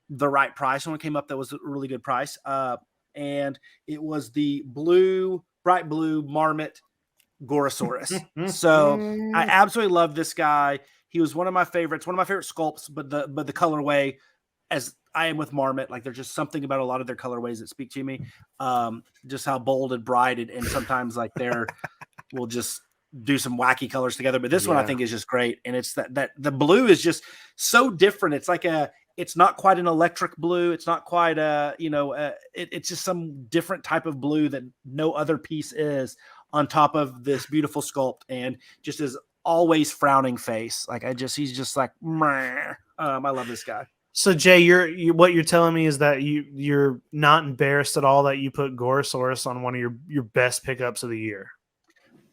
the right price. When it came up, that was a really good price. And it was the bright blue Marmot Gorosaurus. So I absolutely love this guy. He was one of my favorites, one of my favorite sculpts, but the colorway, as I am with Marmot, like there's just something about a lot of their colorways that speak to me. Just how bold and bright and sometimes like we'll just do some wacky colors together. But this one I think is just great. And it's that the blue is just so different. It's like It's not quite an electric blue. It's not quite it's just some different type of blue that no other piece is on top of this beautiful sculpt, and just his always frowning face. Like he's just like, meh. I love this guy. So Jay, what you're telling me is that you're not embarrassed at all that you put Gorosaurus on one of your best pickups of the year.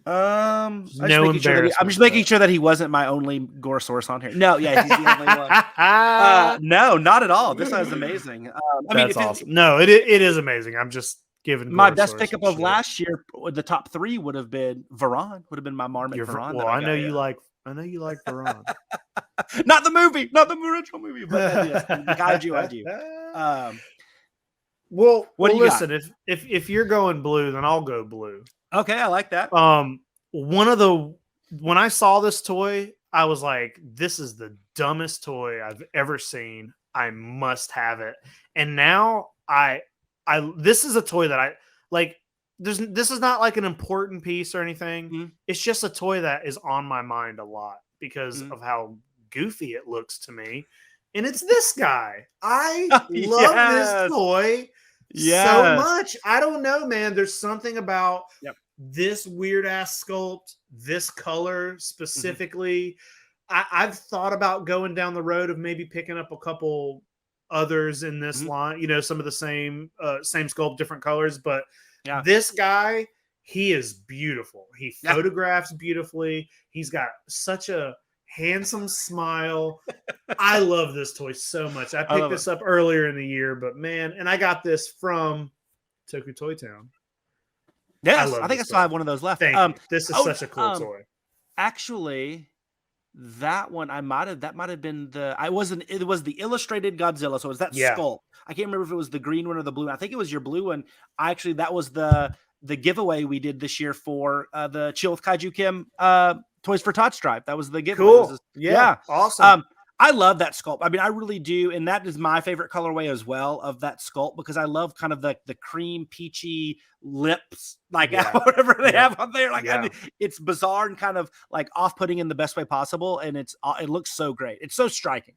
I'm just making sure that he wasn't my only Gorosaurus on here. No, yeah, he's the only one. No, not at all. This is amazing. That's awesome. No, it is amazing. I'm just giving my best pickup of last year. The top 3 would have been Varan. Would have been my Marmot Varan. Well, I know you like Varan. Not the movie, not the original movie, but yes, the Kaiju I do. Well, listen, if you're going blue, then I'll go blue. Okay, I like that. When I saw this toy, I was like, this is the dumbest toy I've ever seen. I must have it. And now this is a toy that I like. This is not like an important piece or anything. Mm-hmm. It's just a toy that is on my mind a lot because of how goofy it looks to me. And it's this guy. I love this toy so much. I don't know, man. There's something about this weird ass sculpt, this color specifically. I've thought about going down the road of maybe picking up a couple others in this line, some of the same sculpt, different colors, but this guy, he is beautiful. He photographs beautifully. He's got such a handsome smile. I love this toy so much. I picked this up earlier in the year, but man, and I got this from Toku Toy Town. Yes, I think I still have one of those left. This is such a cool toy. Actually, that one that might have been it was the illustrated Godzilla, so it was that sculpt. I can't remember if it was the green one or the blue one. I think it was your blue one. That was the giveaway we did this year for the Chill with Kaiju Kim Toys for Tot Stripe. That was the giveaway. Cool. Awesome. I love that sculpt. I mean, I really do. And that is my favorite colorway as well of that sculpt, because I love kind of the cream peachy lips, like whatever they have on there. Like I mean, it's bizarre and kind of like off-putting in the best way possible. And it looks so great. It's so striking.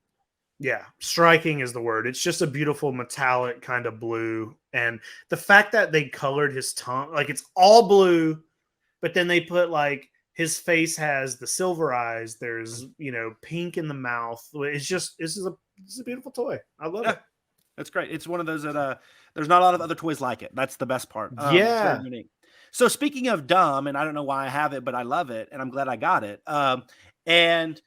Yeah. Striking is the word. It's just a beautiful metallic kind of blue. And the fact that they colored his tongue, like it's all blue, but then they put like, his face has the silver eyes. There's, pink in the mouth. This is a beautiful toy. I love it. That's great. It's one of those that there's not a lot of other toys like it. That's the best part. Yeah. It's very unique. So speaking of dumb, and I don't know why I have it, but I love it, and I'm glad I got it. And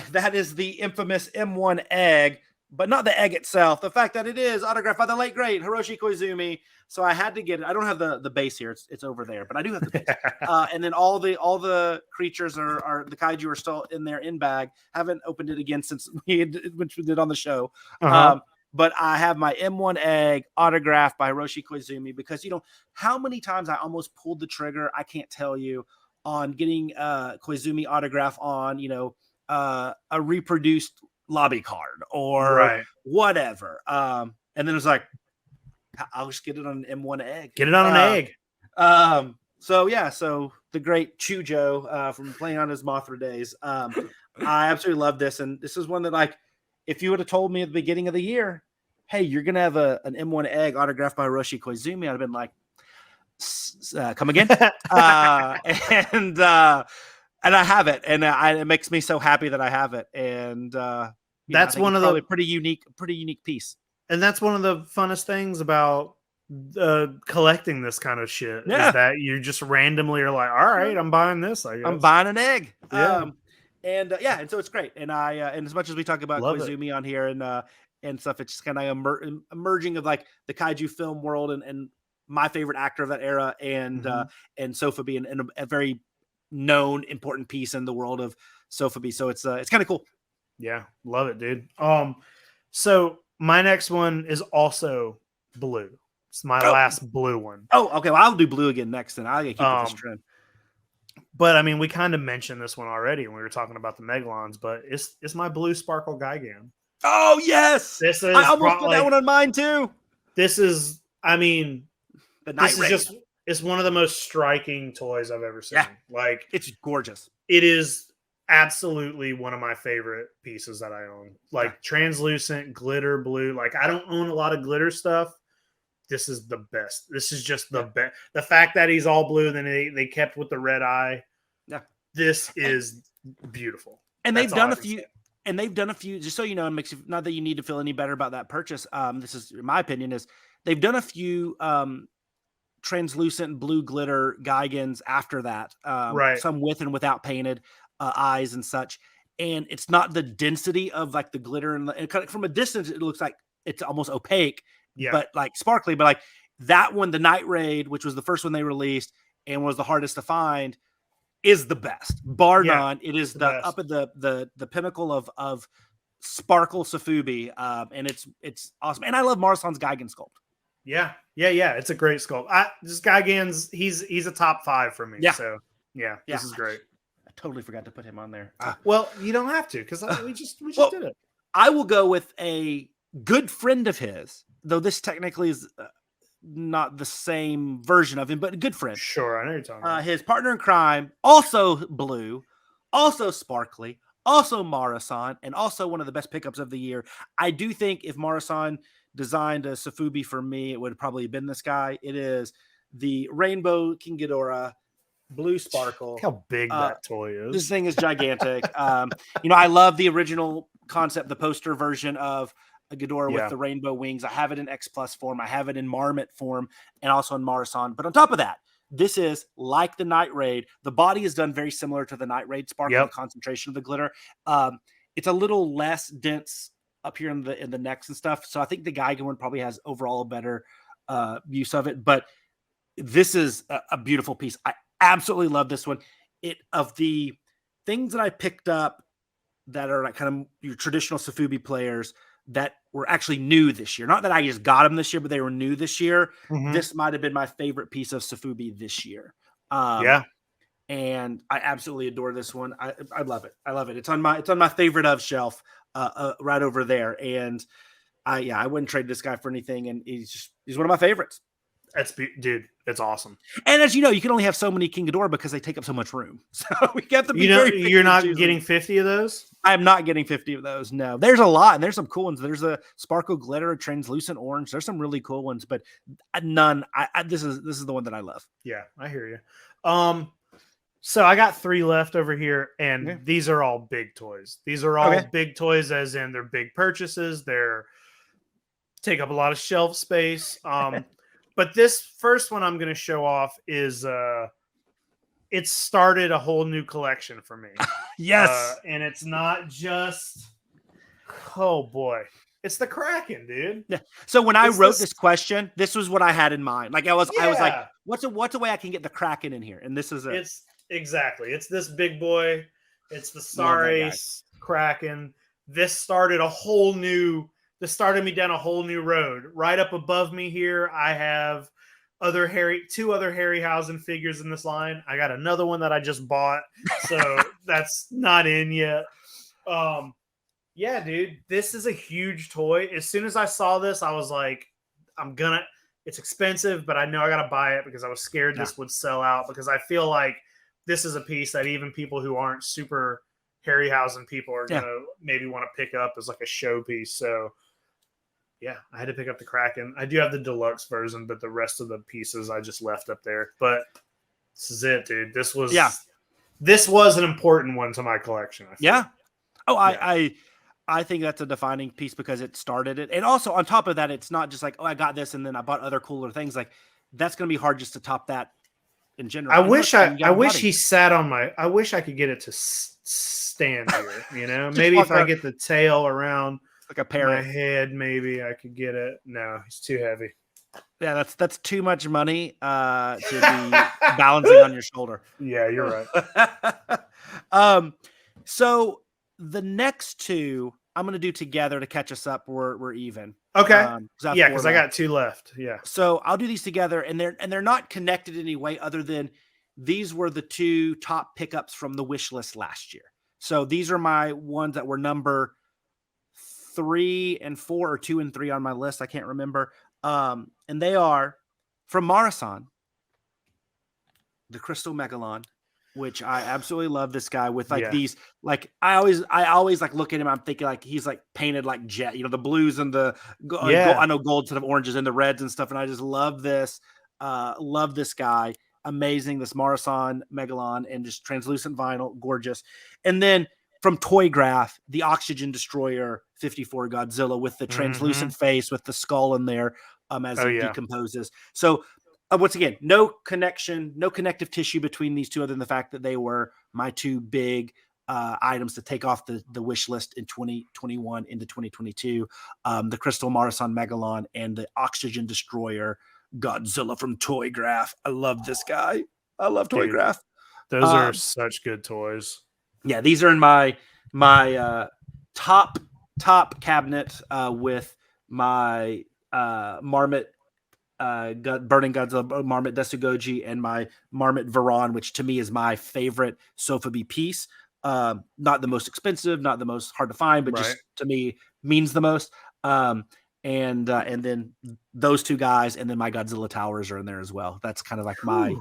that is the infamous M1 egg, but not the egg itself. The fact that it is autographed by the late great Hiroshi Koizumi. So I had to get it. I don't have the base here. It's over there, but I do have the base. And then all the creatures are the kaiju are still in their in bag. Haven't opened it again since which we did on the show. But I have my M1 egg autographed by Hiroshi Koizumi, because how many times I almost pulled the trigger, I can't tell you, on getting Koizumi autograph on a reproduced lobby card or whatever. And then it's like, I'll just get it on an M1 egg. Get it on an egg. So the great Chujo from playing on his Mothra days. I absolutely love this. And this is one that, like, if you would have told me at the beginning of the year, hey, you're going to have an M1 egg autographed by Hiroshi Koizumi, I'd have been like, come again? And I have it. And it makes me so happy that I have it. And that's one of the pretty unique piece. And that's one of the funnest things about collecting this kind of shit is that you just randomly are like, all right, I'm buying this. I guess. I'm buying an egg. Yeah. And so it's great. And and as much as we talk about Koizumi on here and stuff, it's just kind of emerging of like the kaiju film world and my favorite actor of that era and Sofubi and a very known important piece in the world of Sofubi. So it's kind of cool. Yeah, love it, dude. So my next one is also blue. It's my last blue one. Oh, okay. Well, I'll do blue again next, and I'll keep with this trend. But I mean, we kind of mentioned this one already when we were talking about the Megalons. But it's my blue Sparkle Gigan. Oh yes, this is. I almost put that one on mine too. This is. I mean, this is just. It's one of the most striking toys I've ever seen. Yeah. Like, it's gorgeous. It is absolutely one of my favorite pieces that I own. Like translucent glitter blue. Like I don't own a lot of glitter stuff. This is the best. This is just the best. The fact that he's all blue, then they kept with the red eye. Yeah. This is beautiful. And That's they've done all a I can few. say. And they've done a few, just so you know, it makes you, not that you need to feel any better about that purchase. This is, in my opinion, is they've done a few translucent blue glitter Geigans after that. Right. Some with and without painted eyes and such. And it's not the density of like the glitter and kind of, from a distance, it looks like it's almost opaque, but like sparkly. But like that one, the Night Raid, which was the first one they released and was the hardest to find, is the best, bar none. It is the up at the pinnacle of sparkle Sofubi, and it's awesome. And I love Marasan's Geigen sculpt. Yeah. It's a great sculpt. This Geigen's he's a top 5 for me. Yeah. So this is great. I totally forgot to put him on there. Well, you don't have to because we just did it. I will go with a good friend of his, though this technically is not the same version of him, but a good friend. Sure, I know you're talking about. His partner in crime, also blue, also sparkly, also Marasan, and also one of the best pickups of the year. I do think if Marasan designed a Sofubi for me, it would have probably been this guy. It is the Rainbow King Ghidorah, blue sparkle. Look how big that toy is. This thing is gigantic. I love the original concept, the poster version of a Ghidorah with the rainbow wings. I have it in X Plus form. I have it in Marmot form and also in Marasan. But on top of that, this is like the Night Raid. The body is done very similar to the Night Raid sparkle, the concentration of the glitter. It's a little less dense up here in the necks and stuff. So I think the Geigen one probably has overall a better use of it. But this is a beautiful piece. I absolutely love this one. Of the things that I picked up that are like kind of your traditional Sofubi players that were actually new this year. Not that I just got them this year, but they were new this year. This might have been my favorite piece of Sofubi this year. And I absolutely adore this one. I love it. I love it. It's on my favorite of shelf right over there. And I wouldn't trade this guy for anything. And he's one of my favorites. Dude, it's awesome. And as you know, you can only have so many King Ghidorah because they take up so much room. So we have to be you're not getting 50 of those? I'm not getting 50 of those. No, there's a lot, and there's some cool ones. There's a sparkle glitter, a translucent orange. There's some really cool ones, but none. This is the one that I love. Yeah, I hear you. So I got 3 left over here, and these are all big toys. These are all big toys, as in they're big purchases. They're take up a lot of shelf space. But this first one I'm going to show off is it started a whole new collection for me. Yes. And it's not just, oh boy, it's the Kraken, dude. Yeah. So when I wrote this question, this was what I had in mind. Like I was like, what's a way I can get the Kraken in here? And this is it's this big boy. It's the Star Ace Kraken. This started me down a whole new road. Right up above me here, I have two other Harryhausen figures in this line. I got another one that I just bought, so that's not in yet. Yeah, dude, this is a huge toy. As soon as I saw this, I was like, it's expensive, but I know I gotta buy it because I was scared this would sell out, because I feel like this is a piece that even people who aren't super Harryhausen people are gonna maybe want to pick up as like a showpiece. So yeah, I had to pick up the Kraken. I do have the deluxe version, but the rest of the pieces I just left up there. But this is it, dude. This was an important one to my collection. I feel. Yeah. I think that's a defining piece because it started it. And also on top of that, it's not just like, oh, I got this and then I bought other cooler things. Like that's going to be hard just to top that in general. I wish he sat on I wish I could get it to stand here, you know, maybe if I get the tail around like a parrot. My head, maybe I could get it. No, he's too heavy. Yeah, that's too much money to be balancing on your shoulder. Yeah, you're right. So the next 2 I'm going to do together to catch us up. We're even. Okay. Because I got 2 left. Yeah. So I'll do these together, and they're not connected in any way other than these were the 2 top pickups from the wish list last year. So these are my ones that were number 3 and 4 or 2 and 3 on my list. I can't remember. And they are from Marasan, the Crystal Megalon, which I absolutely love this guy with like Yeah. these, like I always like look at him. I'm thinking like he's like painted like jet, the blues and the Yeah. I know gold instead of oranges and the reds and stuff. And I just love this guy. Amazing. This Marasan Megalon and just translucent vinyl, gorgeous. And then from Toy Graph, the Oxygen Destroyer 54 Godzilla with the translucent face with the skull in there as it decomposes. So once again, no connective tissue between these two other than the fact that they were my two big items to take off the wish list in 2021 into 2022. The Crystal Marasan Megalon and the Oxygen Destroyer Godzilla from Toy Graph. I love this guy. I love Toy Graph. Those are such good toys. Yeah, these are in my top cabinet with my Marmot Burning Godzilla Marmot Desugoji and my Marmot Varan, which to me is my favorite Sofubi piece. Not the most expensive, not the most hard to find, but just to me means the most. And then those two guys, and then my Godzilla towers are in there as well. That's kind of like my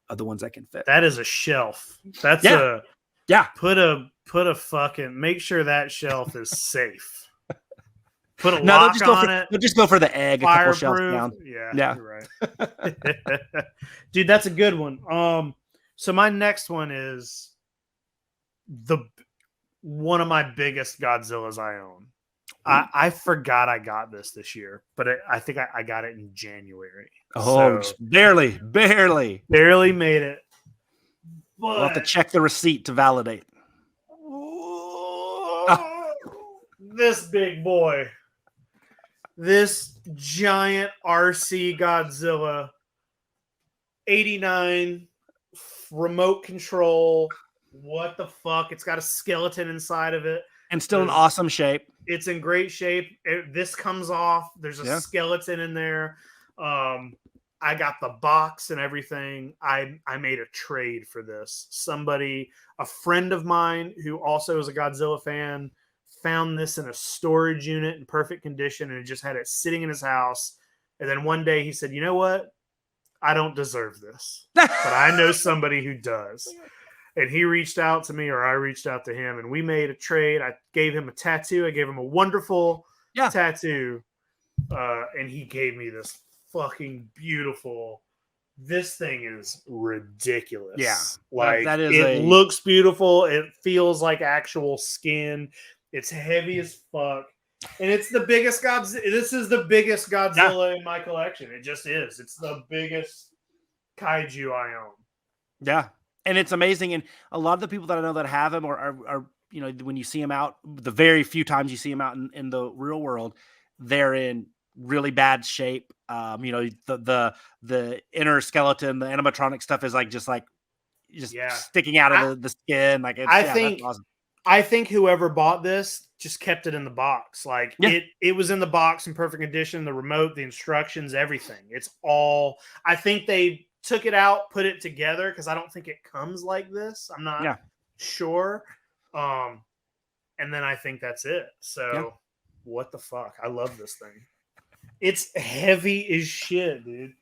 the ones I can fit. That is a shelf. That's Put a fucking, make sure that shelf is safe. Put a lock on it. They'll just go for the egg. A couple shelves down. Yeah. You're right. Dude, that's a good one. So my next one is one of my biggest Godzillas I own. I forgot I got this year, but I think I got it in January. Oh, so barely made it. But we'll have to check the receipt to validate. This big boy, this giant RC Godzilla, 89 remote control. What the fuck? It's got a skeleton inside of it. And still in awesome shape. It's in great shape. This comes off. There's a skeleton in there. I got the box and everything. I made a trade for this. A friend of mine who also is a Godzilla fan, found this in a storage unit in perfect condition and just had it sitting in his house. And then one day he said, you know what? I don't deserve this, but I know somebody who does. And he reached out to me, or I reached out to him, and we made a trade. I gave him a tattoo. I gave him a wonderful tattoo. And he gave me this fucking beautiful. This thing is ridiculous. Yeah. Like it looks beautiful. It feels like actual skin. It's heavy as fuck. And it's the biggest Godzilla. This is the biggest Godzilla in my collection. It just is. It's the biggest kaiju I own. Yeah. And it's amazing. And a lot of the people that I know that have him are when you see him out, the very few times you see him out in the real world, they're in really bad shape. The inner skeleton, the animatronic stuff is just sticking out of the skin. Like that's awesome. I think whoever bought this just kept it in the box. Like it was in the box in perfect condition, the remote, the instructions, everything. It's all, I think they took it out, put it together, because I don't think it comes like this. I'm not sure. And then I think that's it. So what the fuck? I love this thing. It's heavy as shit, dude.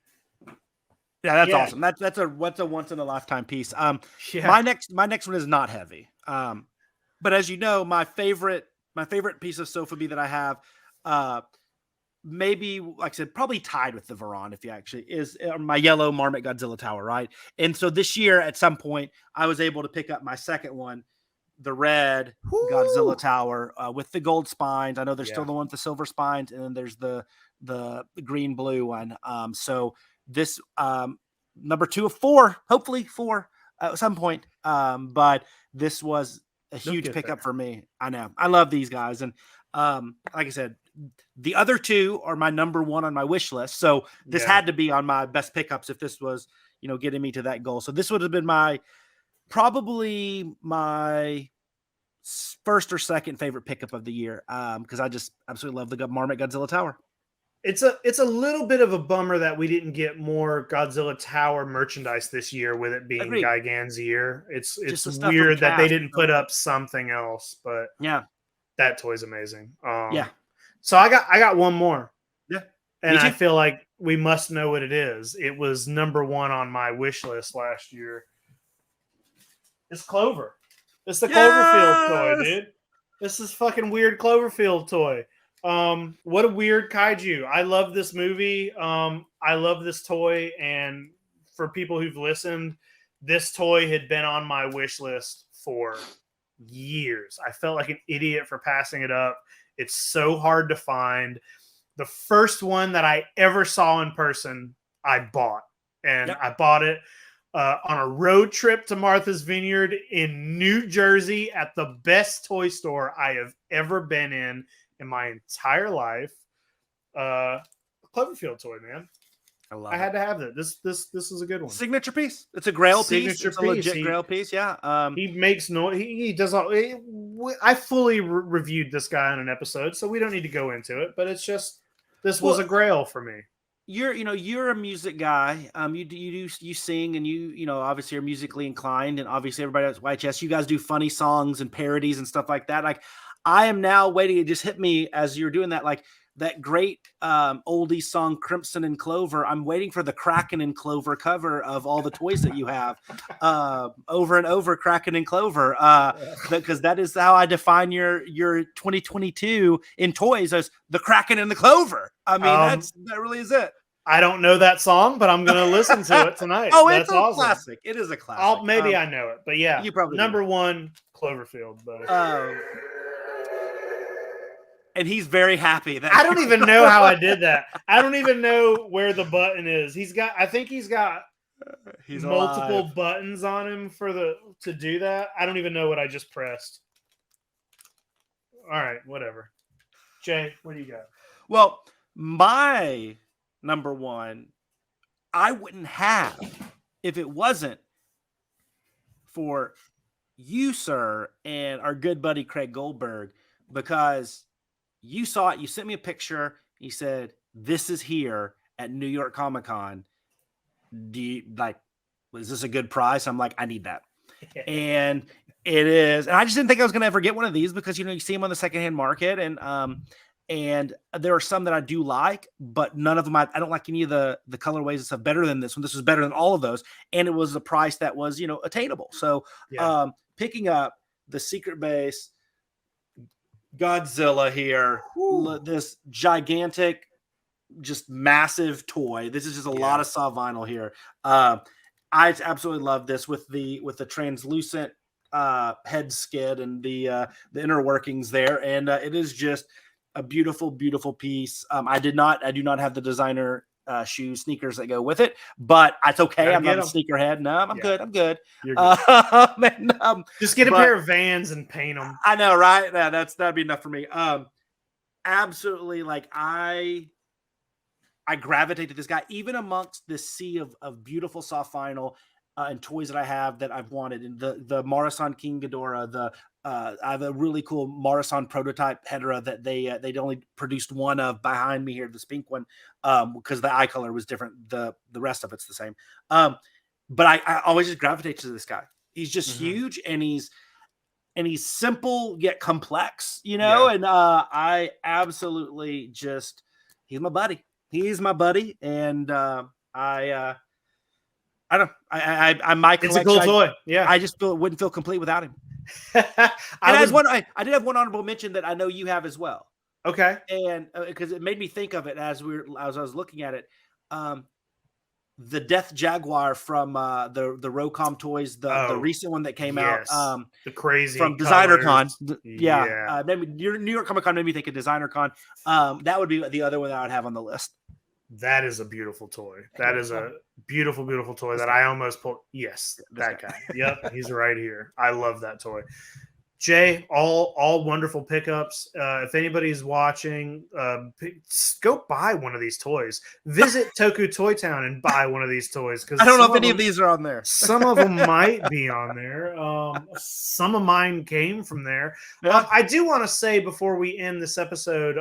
Yeah, that's awesome. That's a once in a lifetime piece. My next one is not heavy. But as you know, my favorite piece of Sofubi that I have, maybe, like I said, probably tied with the Varan, if you actually, is my yellow Marmot Godzilla tower, right? And so this year, at some point, I was able to pick up my second one, the red Godzilla tower with the gold spines. I know there's still the one with the silver spines, and then there's the green blue one. So this number 2 of 4, hopefully 4 at some point. But this was a huge pickup for me. I know. I love these guys. And like I said, the other 2 are my number 1 on my wish list. So this had to be on my best pickups if this was, getting me to that goal. So this would have been probably my first or second favorite pickup of the year. Because I just absolutely love the Marmot Godzilla Tower. It's a little bit of a bummer that we didn't get more Godzilla Tower merchandise this year, with it being Gigan's year. It's weird that they didn't put up something else, but that toy's amazing. So I got one more. Yeah. And I feel like we must know what it is. It was number 1 on my wish list last year. It's Clover. It's the Yes! Cloverfield toy, dude. This is fucking weird Cloverfield toy. What a weird kaiju. I love this movie. I love this toy, and for people who've listened, this toy had been on my wish list for years. I felt like an idiot for passing it up. It's so hard to find. The first one that I ever saw in person, I bought, and I bought it on a road trip to Martha's Vineyard in New Jersey at the best toy store I have ever been in my entire life. Cloverfield toy, man. I had to have it. This is a good one. Signature piece. It's a Grail piece. Signature It's a legit Grail piece. Yeah. He makes noise. He does all. I fully reviewed this guy on an episode, so we don't need to go into it. But it's just this was a Grail for me. You're a music guy. You sing, and you obviously are musically inclined, and obviously everybody at YHS, you guys do funny songs and parodies and stuff like that. Like, I am now waiting. It just hit me as you're doing that, like that great oldie song Crimson and Clover. I'm waiting for the Kraken and Clover cover of all the toys that you have, over and over, Kraken and Clover, because that is how I define your 2022 in toys, as the Kraken and the Clover. I mean, that really is it. I don't know that song, but I'm going to listen to it tonight. It's awesome. Classic. It is a classic. Maybe I know it, but yeah, you probably number one, Cloverfield. Buddy. And he's very happy that I don't even know how I did that. I don't even know where the button is. I think he's got multiple alive. buttons on him to do that. I don't even know what I just pressed. All right, whatever. Jay, what do you got? Well, my number one, I wouldn't have if it wasn't for you, sir, and our good buddy Craig Goldberg, because you saw it. You sent me a picture. You said, "This is here at New York Comic Con. Do you is this a good price?" I'm like, I need that. And it is. And I just didn't think I was going to ever get one of these because, you see them on the secondhand market. And there are some that I do like, but none of them, I don't like any of the colorways and stuff better than this one. This was better than all of those. And it was a price that was, attainable. So picking up the Secret Base Godzilla here, this gigantic, just massive toy. This is just a lot of saw vinyl here. I absolutely love this with the translucent head skid and the inner workings there, and it is just a beautiful, beautiful piece. I do not have the designer sneakers that go with it, but it's okay. I'm not a sneakerhead. No, I'm good. I'm good. You're good. Just get a pair of Vans and paint them. I know, right? That'd be enough for me. Absolutely. Like I gravitate to this guy, even amongst the sea of beautiful soft vinyl and toys that I have that I've wanted. And the Marasan King Ghidorah, I have a really cool Marasan prototype Hedera that they'd only produced one of behind me here, this pink one, because the eye color was different. The rest of it's the same. But I always just gravitate to this guy. He's just huge, and he's simple yet complex, and I absolutely just, he's my buddy. He's my buddy, and I my collection, it's a cool toy. Yeah, I just wouldn't feel complete without him. I did have one honorable mention that I know you have as well. Okay, and because it made me think of it as I was looking at it, the Death Jaguar from the Rocom toys, the recent one that came out, the crazy from Designer Con. Maybe New York Comic Con made me think of Designer Con. That would be the other one that I would have on the list. That is a beautiful toy. That is a beautiful, beautiful toy that I almost pulled. Yes, that guy. Yep, he's right here. I love that toy. Jay, all wonderful pickups. If anybody's watching, go buy one of these toys. Visit Toku Toy Town and buy one of these toys. Because I don't know if any of these are on there. Some of them might be on there. Some of mine came from there. I do want to say before we end this episode,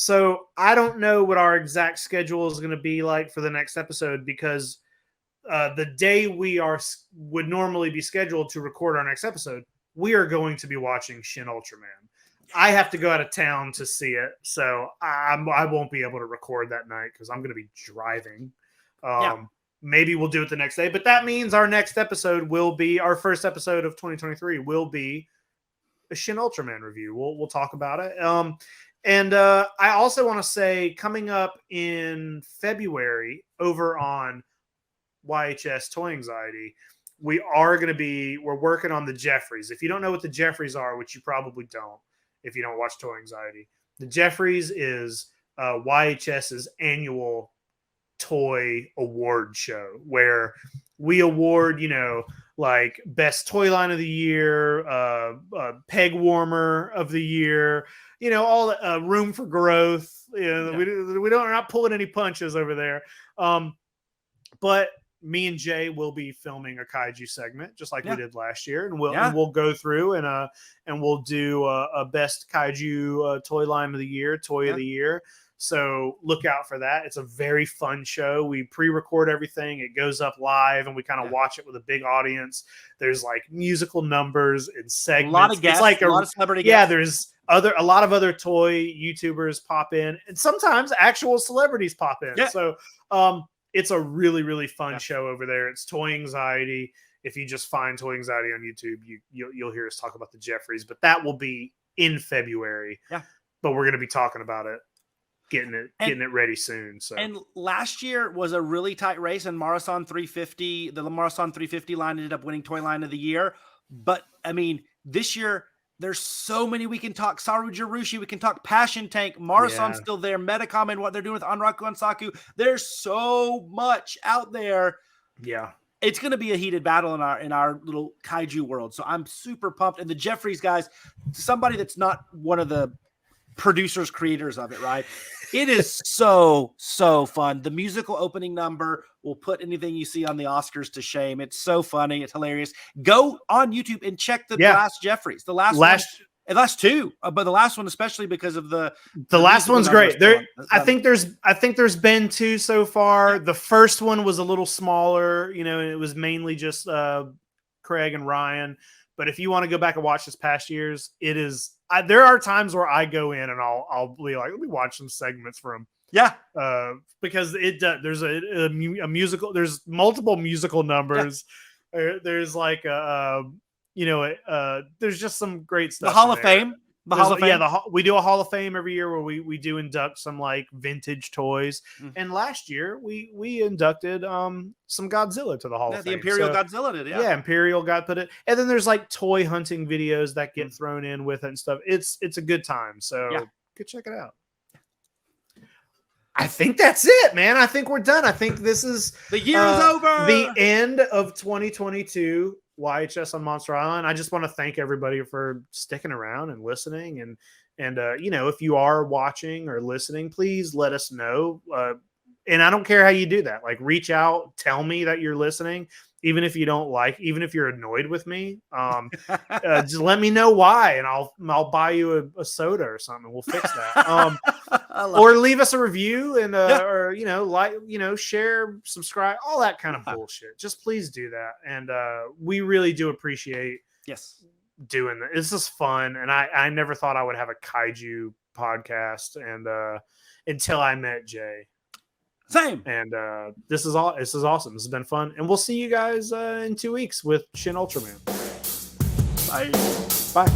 so I don't know what our exact schedule is going to be like for the next episode, because the day we would normally be scheduled to record our next episode, we are going to be watching Shin Ultraman. I have to go out of town to see it, so I won't be able to record that night because I'm going to be driving. maybe we'll do it the next day. But that means our next episode will be our first episode of 2023 will be a Shin Ultraman review. We'll talk about it. And I also want to say, coming up in February over on YHS Toy Anxiety, we're working on the Jeffries. If you don't know what the Jeffries are, which you probably don't if you don't watch Toy Anxiety, the Jeffries is YHS's annual toy award show where we award, like best toy line of the year, peg warmer of the year, all room for growth. We're not pulling any punches over there. But me and Jay will be filming a kaiju segment just like we did last year, and we'll go through and we'll do a best kaiju toy line of the year, toy of the year. So look out for that. It's a very fun show. We pre-record everything. It goes up live, and we kind of watch it with a big audience. There's like musical numbers and segments. A lot of guests, it's like a lot of celebrity guests. There's a lot of other toy YouTubers pop in, and sometimes actual celebrities pop in. Yeah. So it's a really, really fun show over there. It's Toy Anxiety. If you just find Toy Anxiety on YouTube, you'll hear us talk about the Jeffries. But that will be in February. Yeah. But we're going to be talking about it. Getting it ready soon. So, and last year was a really tight race, and Marathon 350, the Marathon 350 line ended up winning Toy Line of the Year. But I mean, this year there's so many we can talk. Saru Jirushi, we can talk Passion Tank, Marathon's still there, Metacom and what they're doing with Anraku and Saku. There's so much out there. Yeah. It's going to be a heated battle in our little kaiju world. So I'm super pumped. And the Jeffries guys, somebody that's not one of the producers, creators of it, right? It is so fun. The musical opening number will put anything you see on the Oscars to shame. It's so funny. It's hilarious. Go on YouTube and check the last Jeffries. The last two, but the last one especially because of the last one's great. I think there's been two so far. Yeah. The first one was a little smaller, and it was mainly just Craig and Ryan. But if you want to go back and watch this past year's, it is. There are times where I go in and I'll be like, let me watch some segments from. Yeah. Because there's a musical. There's multiple musical numbers. Yeah. There's like there's just some great stuff. The Hall of Fame. We do a Hall of Fame every year where we do induct some like vintage toys. Mm-hmm. And last year we inducted some Godzilla to the Hall of Fame. The Imperial Godzilla did, yeah. Imperial got put it. And then there's like toy hunting videos that get thrown in with it and stuff. It's a good time. So go check it out. I think that's it, man. I think we're done. I think this is the year is over. The end of 2022. YHS on Monster Island. I just want to thank everybody for sticking around and listening. And if you are watching or listening, please let us know. And I don't care how you do that. Like, reach out, tell me that you're listening, even if you don't even if you're annoyed with me. Just let me know why, and I'll buy you a soda or something. We'll fix that. Or leave us a review and or share, subscribe, all that kind of bullshit. Just please do that, and we really do appreciate doing this. This is fun, and I never thought I would have a kaiju podcast, and until I met Jay. Same. And this is awesome. This has been fun, and we'll see you guys in 2 weeks with Shin Ultraman. Bye. Bye.